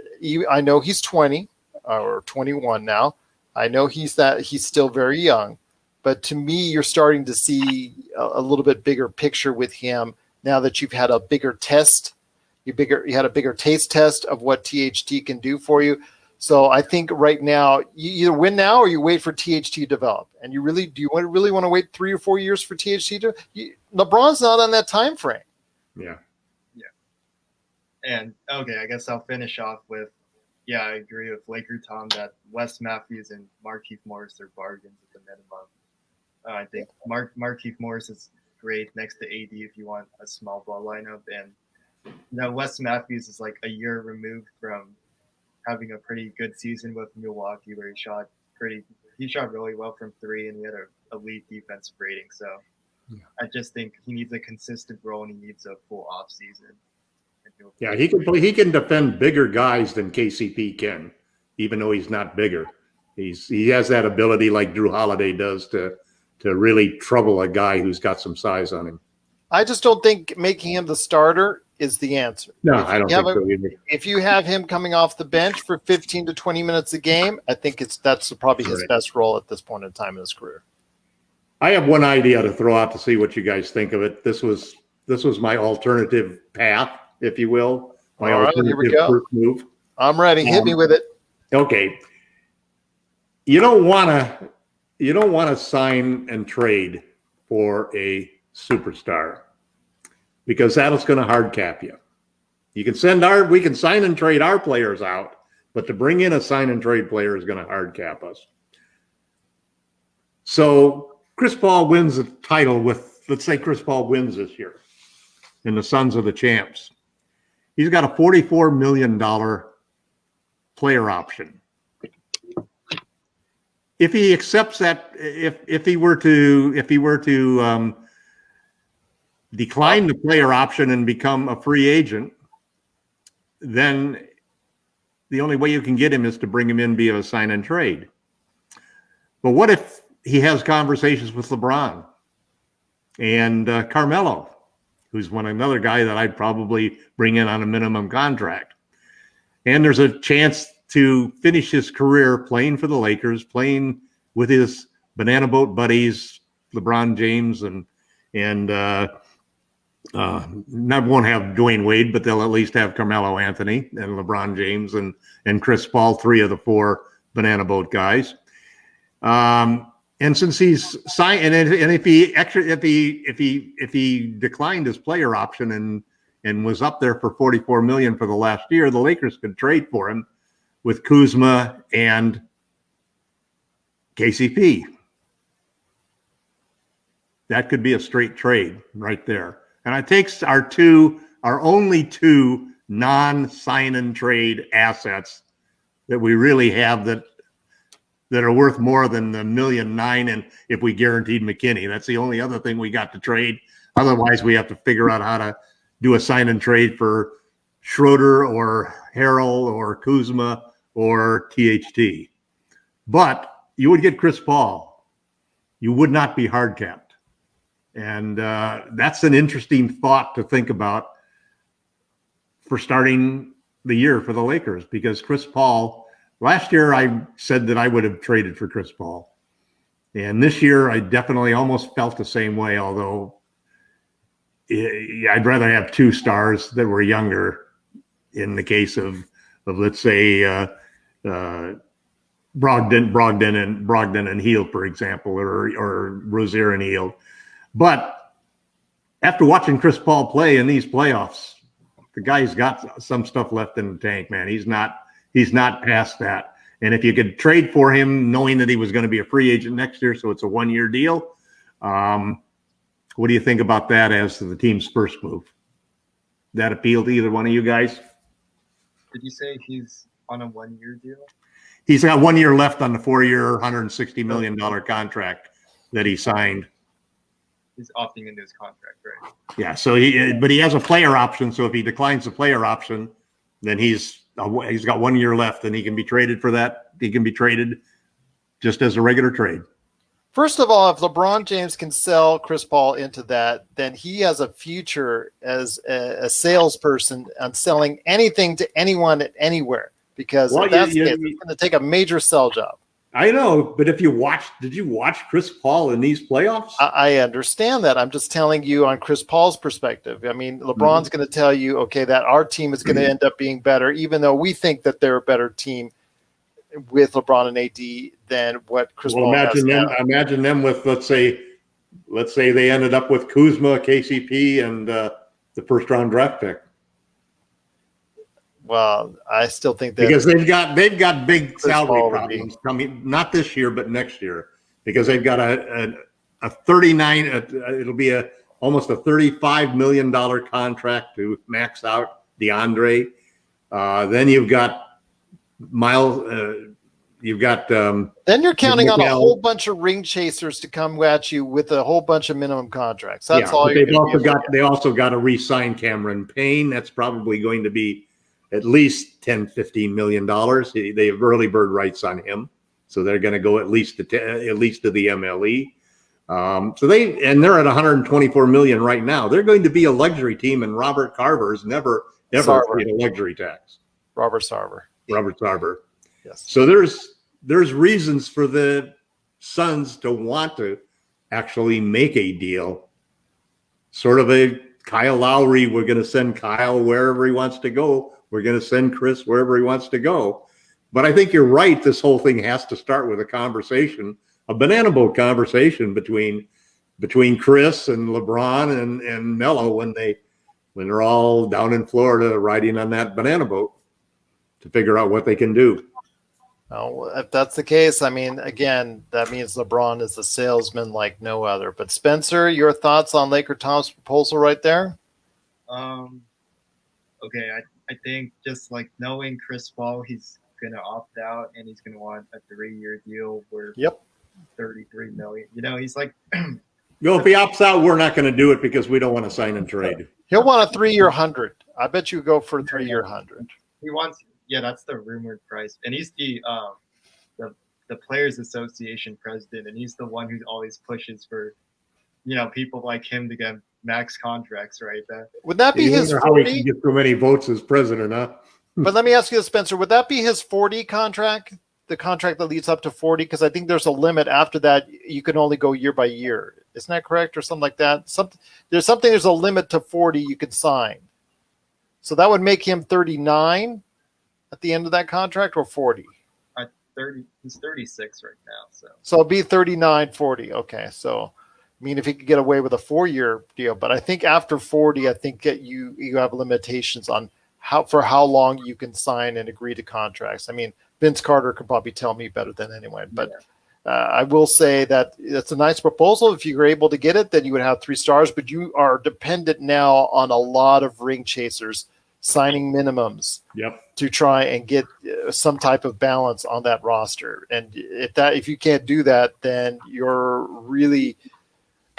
I know he's 20 or 21 now. I know he's still very young, but to me, you're starting to see a little bit bigger picture with him now that you've had a bigger test. You had a bigger taste test of what THT can do for you. So I think right now you either win now or you wait for THT to develop. And do you really want to wait 3 or 4 years for THT to? LeBron's not on that time frame. Yeah. And okay, I guess I'll finish off with, yeah, I agree with Laker Tom that Wes Matthews and Markieff Morris are bargains at the minimum. I think Markieff Morris is great next to AD if you want a small ball lineup, and Wes Matthews is like a year removed from having a pretty good season with Milwaukee, where he shot really well from three, and he had an elite defensive rating. So I just think he needs a consistent role, and he needs a full off season. Yeah, he can defend bigger guys than KCP can, even though he's not bigger. He has that ability, like Drew Holiday does, to really trouble a guy who's got some size on him. I just don't think making him the starter is the answer. No, I don't think so either. If you have him coming off the bench for 15 to 20 minutes a game, I think that's probably his best role at this point in time in his career. I have one idea to throw out to see what you guys think of it. This was my alternative path, if you will. My alternative first move. I'm ready. Hit me with it. Okay. You don't want to sign and trade for a superstar, because that's going to hard cap you. We can sign and trade our players out, but to bring in a sign and trade player is going to hard cap us. So Chris Paul wins the title let's say Chris Paul wins this year and the Suns are the champs. He's got a $44 million player option. If he accepts that, if he were to decline the player option and become a free agent, then the only way you can get him is to bring him in via a sign and trade. But what if he has conversations with LeBron and Carmelo, who's another guy that I'd probably bring in on a minimum contract, and there's a chance to finish his career playing for the Lakers, playing with his banana boat buddies, LeBron James and won't have Dwayne Wade, but they'll at least have Carmelo Anthony and LeBron James and Chris Paul, 3 of the 4 banana boat guys. And since he's signed, and if he declined his player option and was up there for $44 million for the last year, the Lakers could trade for him with Kuzma and KCP. That could be a straight trade right there. And it takes our only 2 non-sign and trade assets that we really have that are worth more than the $1.9 million, and if we guaranteed McKinney. That's the only other thing we got to trade. Otherwise, we have to figure out how to do a sign and trade for Schroeder or Harrell or Kuzma or THT. But you would get Chris Paul. you would not be hard capped. And that's an interesting thought to think about for starting the year for the Lakers, because Chris Paul, last year I said that I would have traded for Chris Paul. And this year I definitely almost felt the same way, although I'd rather have 2 stars that were younger in the case of let's say Brogdon and Hield, for example, or Rozier and Hield. But after watching Chris Paul play in these playoffs, the guy's got some stuff left in the tank, man. He's not past that. And if you could trade for him, knowing that he was going to be a free agent next year, so it's a 1-year deal, what do you think about that as to the team's first move? That appeal to either one of you guys? Did you say he's on a 1-year deal? He's got 1 year left on the 4-year, $160 million contract that he signed. He's opting into his contract, right? Yeah. So but he has a player option. So if he declines the player option, then he's got 1 year left, and he can be traded for that. He can be traded just as a regular trade. First of all, if LeBron James can sell Chris Paul into that, then he has a future as a salesperson on selling anything to anyone at anywhere. Because if that's it's going to take a major sell job. I know, but did you watch Chris Paul in these playoffs? I understand that. I'm just telling you on Chris Paul's perspective. I mean, LeBron's going to tell you, okay, that our team is going to end up being better, even though we think that they're a better team with LeBron and AD than what Chris Paul has now. Imagine them with, let's say they ended up with Kuzma, KCP, and the first-round draft pick. Well, I still think that because they've got big salary problems coming, not this year but next year, because they've got a 39. It'll be almost a $35 million contract to max out DeAndre. Then you've got Miles. Then you're counting on a whole bunch of ring chasers to come at you with a whole bunch of minimum contracts. That's all. They also got to re-sign Cameron Payne. That's probably going to be at least $10-15 million. They have early bird rights on him, so they're going to go at least to the MLE. So they're at $124 million right now. They're going to be a luxury team, and Robert Carver's never paid a luxury tax. Robert Sarver. Yes. So there's reasons for the Suns to want to actually make a deal. Sort of a Kyle Lowry. We're going to send Kyle wherever he wants to go. We're going to send Chris wherever he wants to go. But I think you're right. This whole thing has to start with a conversation, a banana boat conversation between Chris and LeBron and Melo when they're all down in Florida riding on that banana boat to figure out what they can do. Well, if that's the case, I mean, again, that means LeBron is a salesman like no other. But Spencer, your thoughts on Laker Tom's proposal right there? Okay, I think just like knowing Chris Paul, he's going to opt out and he's going to want a 3-year deal worth $33 million. You know, he's like, well, if he opts out, we're not going to do it because we don't want to sign and trade. He'll want a 3-year 100. I bet you go for a 3-year 100. He wants, that's the rumored price, and he's the Players Association president, and he's the one who always pushes for, people like him to get max contracts, right? Would that be his 40? How he can get so many votes as president, huh? But let me ask you this, Spencer. Would that be his 40 contract, the contract that leads up to 40? Because I think there's a limit after that. You can only go year by year. Isn't that correct or something like that? There's a limit to 40 you can sign. So that would make him 39 at the end of that contract, or 40? 30. He's 36 right now. So it'd be 39, 40. Okay. So, I mean, if he could get away with a 4-year deal, but I think after 40, I think that you have limitations on how long you can sign and agree to contracts. I mean, Vince Carter could probably tell me better than anyone, but I will say that it's a nice proposal. If you were able to get it, then you would have 3 stars, but you are dependent now on a lot of ring chasers signing minimums to try and get some type of balance on that roster. And if you can't do that, then you're really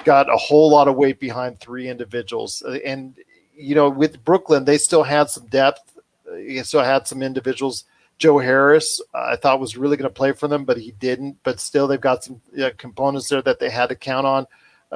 got a whole lot of weight behind 3 individuals. And, with Brooklyn, they still had some depth. You still had some individuals Joe Harris, I thought was really going to play for them, but he didn't. But still, they've got some components there that they had to count on.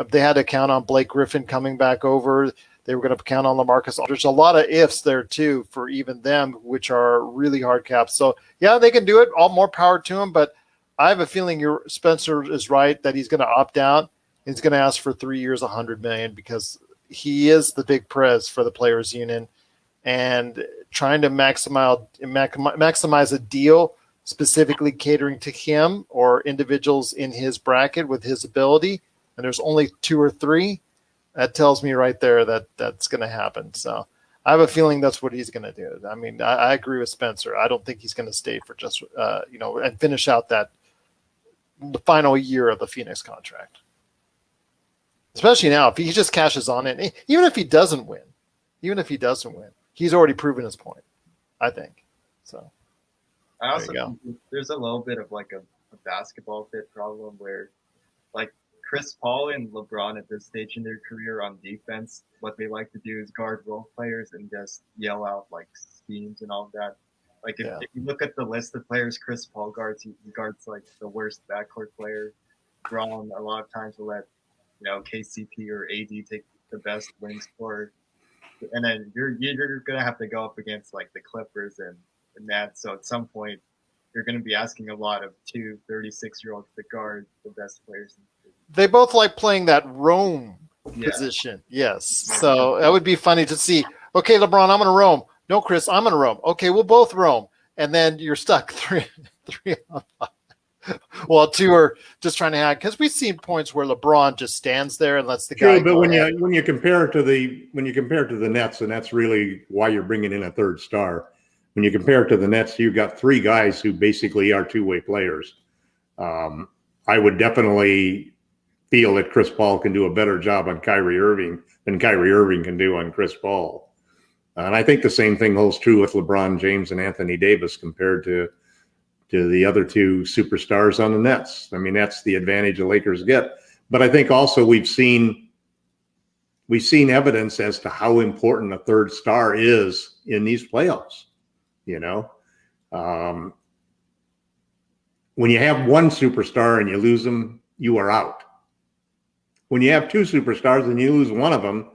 They had to count on Blake Griffin coming back over. They were going to count on LaMarcus Aldridge. A lot of ifs there, too, for even them, which are really hard caps. So, yeah, they can do it. All more power to them. But I have a feeling Spencer is right that he's going to opt out. He's going to ask for 3 years, $100 million, because he is the big prez for the players union, and trying to maximize a deal specifically catering to him or individuals in his bracket with his ability. And there's only 2 or 3. That tells me right there that that's going to happen. So I have a feeling that's what he's going to do. I mean, I agree with Spencer. I don't think he's going to stay for just, and finish out the final year of the Phoenix contract. Especially now, if he just cashes on it, even if he doesn't win, he's already proven his point, I think. So I also think there's a little bit of like a basketball fit problem where, like, Chris Paul and LeBron at this stage in their career on defense, what they like to do is guard role players and just yell out like schemes and all of that. Like if you look at the list of players Chris Paul guards, he guards like the worst backcourt player. LeBron a lot of times will let KCP or AD take the best wing scorer, and then you're gonna have to go up against like the Clippers and that. So at some point, you're going to be asking a lot of 36-year-olds to guard the best players. They both like playing that roam position. Yes. So that would be funny to see. Okay, LeBron, I'm going to roam. No, Chris, I'm going to roam. Okay, we'll both roam. And then you're stuck three on 5. Well, 2 are just trying to hack, because we've seen points where LeBron just stands there and lets the guy. But when you compare it to the Nets, and that's really why you're bringing in a third star. When you compare it to the Nets, you've got 3 guys who basically are two-way players. I would definitely feel that Chris Paul can do a better job on Kyrie Irving than Kyrie Irving can do on Chris Paul. And I think the same thing holds true with LeBron James and Anthony Davis compared to the other 2 superstars on the Nets. I mean, that's the advantage the Lakers get. But I think also we've seen evidence as to how important a third star is in these playoffs. When you have one superstar and you lose them, you are out. When you have 2 superstars and you lose one of them,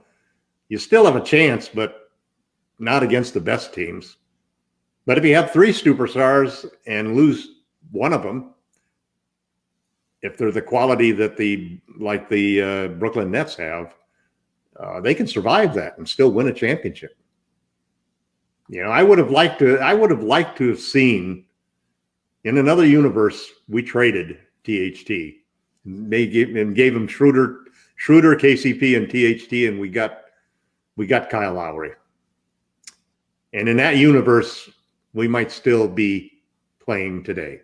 you still have a chance, but not against the best teams. But if you have 3 superstars and lose one of them, if they're the quality that the Brooklyn Nets have, they can survive that and still win a championship. I would have liked to have seen, in another universe, we traded THT. They gave him Schroeder, KCP, and THT, and we got Kyle Lowry. And in that universe, we might still be playing today.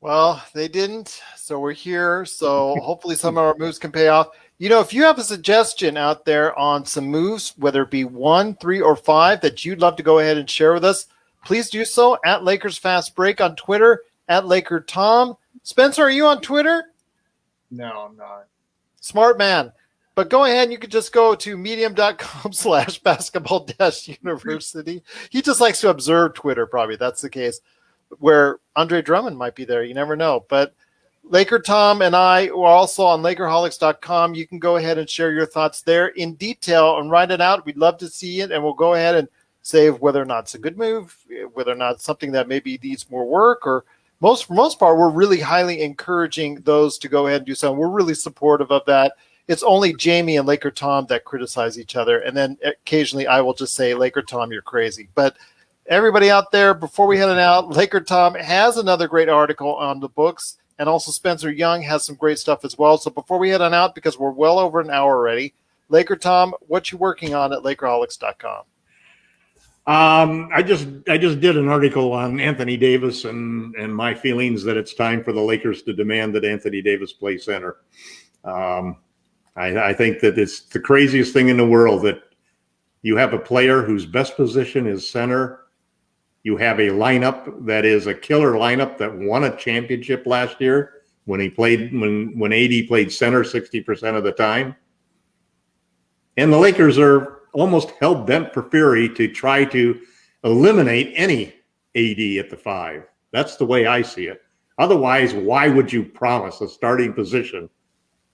Well, they didn't, so we're here. So hopefully some of our moves can pay off. If you have a suggestion out there on some moves, whether it be 1, 3, or 5 that you'd love to go ahead and share with us, please do so at Lakers Fast Break on Twitter, at Laker Tom. Spencer, are you on Twitter? No, I'm not. Smart man. But go ahead and you can just go to medium.com/basketball-university. He just likes to observe Twitter, probably. That's the case. Where Andre Drummond might be there. You never know. But Laker Tom and I are also on Lakerholics.com. You can go ahead and share your thoughts there in detail and write it out. We'd love to see it, and we'll go ahead and say whether or not it's a good move, whether or not it's something that maybe needs more work, or for most part, we're really highly encouraging those to go ahead and do so. We're really supportive of that. It's only Jamie and Laker Tom that criticize each other, and then occasionally I will just say, Laker Tom, you're crazy. But everybody out there, before we head out, Laker Tom has another great article on the books, and also Spencer Young has some great stuff as well. So before we head on out, because we're well over an hour already, Laker Tom, what you working on at Lakerholics.com? I just did an article on Anthony Davis and my feelings that it's time for the Lakers to demand that Anthony Davis play center. I think that it's the craziest thing in the world that you have a player whose best position is center. You have a lineup that is a killer lineup that won a championship last year when AD played center 60% of the time. And the Lakers are almost hell-bent for fury to try to eliminate any AD at the 5. That's the way I see it. Otherwise, why would you promise a starting position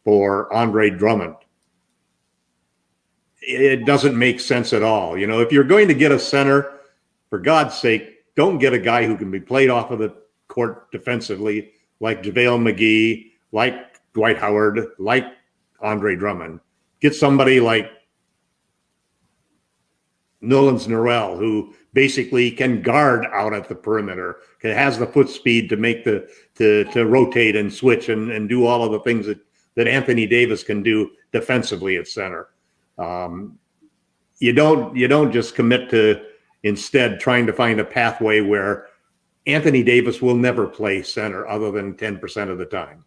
for Andre Drummond? It doesn't make sense at all. If you're going to get a center, for God's sake, don't get a guy who can be played off of the court defensively like JaVale McGee, like Dwight Howard, like Andre Drummond. Get somebody like Nerlens Noel, who basically can guard out at the perimeter, has the foot speed to make to rotate and switch and do all of the things that Anthony Davis can do defensively at center. You don't just commit to instead trying to find a pathway where Anthony Davis will never play center other than 10% of the time.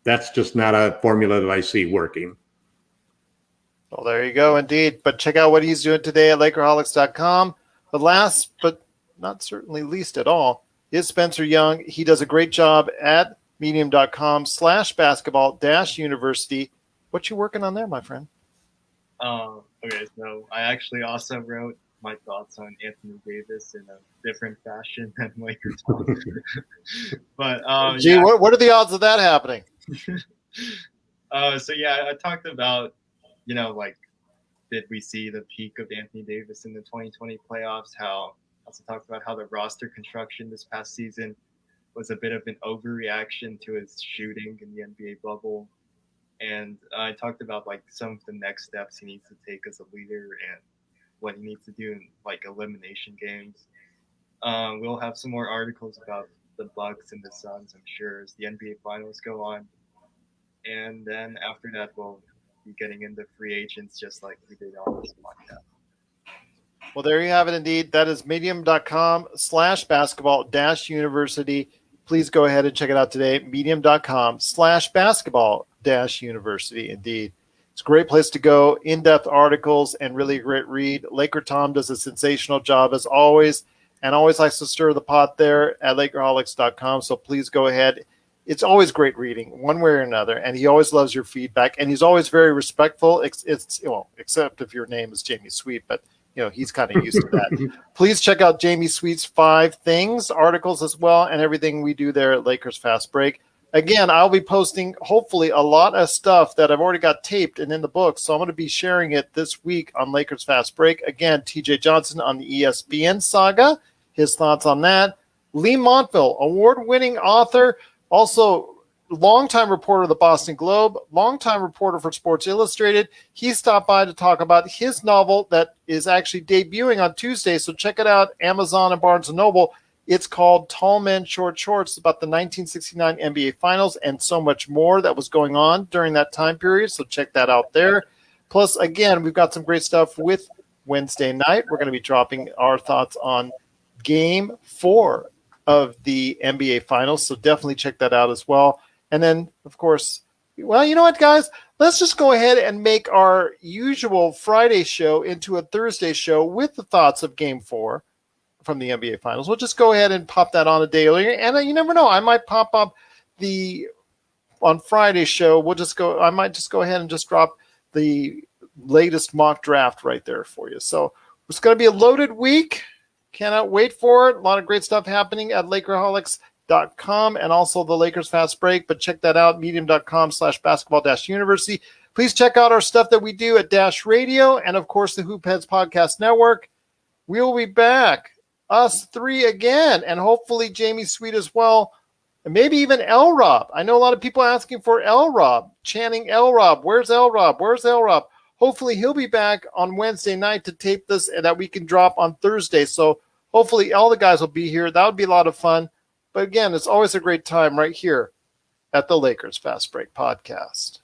That's just not a formula that I see working. Well, there you go, indeed. But check out what he's doing today at Lakerholics.com. The last, but not certainly least at all, is Spencer Young. He does a great job at medium.com/basketball-university. What you working on there, my friend? Okay, so I actually also wrote my thoughts on Anthony Davis in a different fashion than Lakers. But gee, yeah. What are the odds of that happening? I talked about, did we see the peak of Anthony Davis in the 2020 playoffs? I also talked about how the roster construction this past season was a bit of an overreaction to his shooting in the NBA bubble. And I talked about some of the next steps he needs to take as a leader and what he needs to do in elimination games. We'll have some more articles about the Bucks and the Suns, I'm sure, as the NBA finals go on. And then after that, we'll be getting into free agents just like we did on this podcast. Well, there you have it, indeed. That is medium.com/basketball-university. Please go ahead and check it out today. Medium.com/basketball-university, indeed. It's a great place to go. In-depth articles and really great read. Laker Tom does a sensational job as always and always likes to stir the pot there at Lakerholics.com. So please go ahead. It's always great reading one way or another, and he always loves your feedback, and he's always very respectful, except if your name is Jamie Sweet, but he's kind of used to that. Please check out Jamie Sweet's 5 Things articles as well and everything we do there at Lakers Fast Break. Again, I'll be posting, hopefully, a lot of stuff that I've already got taped and in the book, so I'm going to be sharing it this week on Lakers Fast Break. Again, TJ Johnson on the ESPN saga, his thoughts on that. Lee Montville, award-winning author, also longtime reporter of the Boston Globe, longtime reporter for Sports Illustrated. He stopped by to talk about his novel that is actually debuting on Tuesday, so check it out, Amazon and Barnes & Noble. It's called Tall Men, Short Shorts, about the 1969 NBA Finals and so much more that was going on during that time period, so check that out there. Plus, again, we've got some great stuff with Wednesday night. We're going to be dropping our thoughts on Game 4 of the NBA Finals, so definitely check that out as well. And then, of course, well, you know what, guys? Let's just go ahead and make our usual Friday show into a Thursday show with the thoughts of Game 4 from the NBA Finals. We'll just go ahead and pop that on a day earlier. And you never know, I might pop up on Friday's show. I might just go ahead and just drop the latest mock draft right there for you. So it's going to be a loaded week. Cannot wait for it. A lot of great stuff happening at Lakerholics.com and also the Lakers Fast Break, but check that out, medium.com/basketball-university. Please check out our stuff that we do at Dash Radio and, of course, the Hoopheads Podcast Network. We will be back, us 3 again, and hopefully Jamie Sweet as well, and maybe even L-Rob. I know a lot of people asking for L-Rob, chanting L-Rob. Where's L-Rob? Where's L-Rob? Hopefully he'll be back on Wednesday night to tape this and that we can drop on Thursday. So hopefully all the guys will be here. That would be a lot of fun. But again, it's always a great time right here at the Lakers Fast Break Podcast.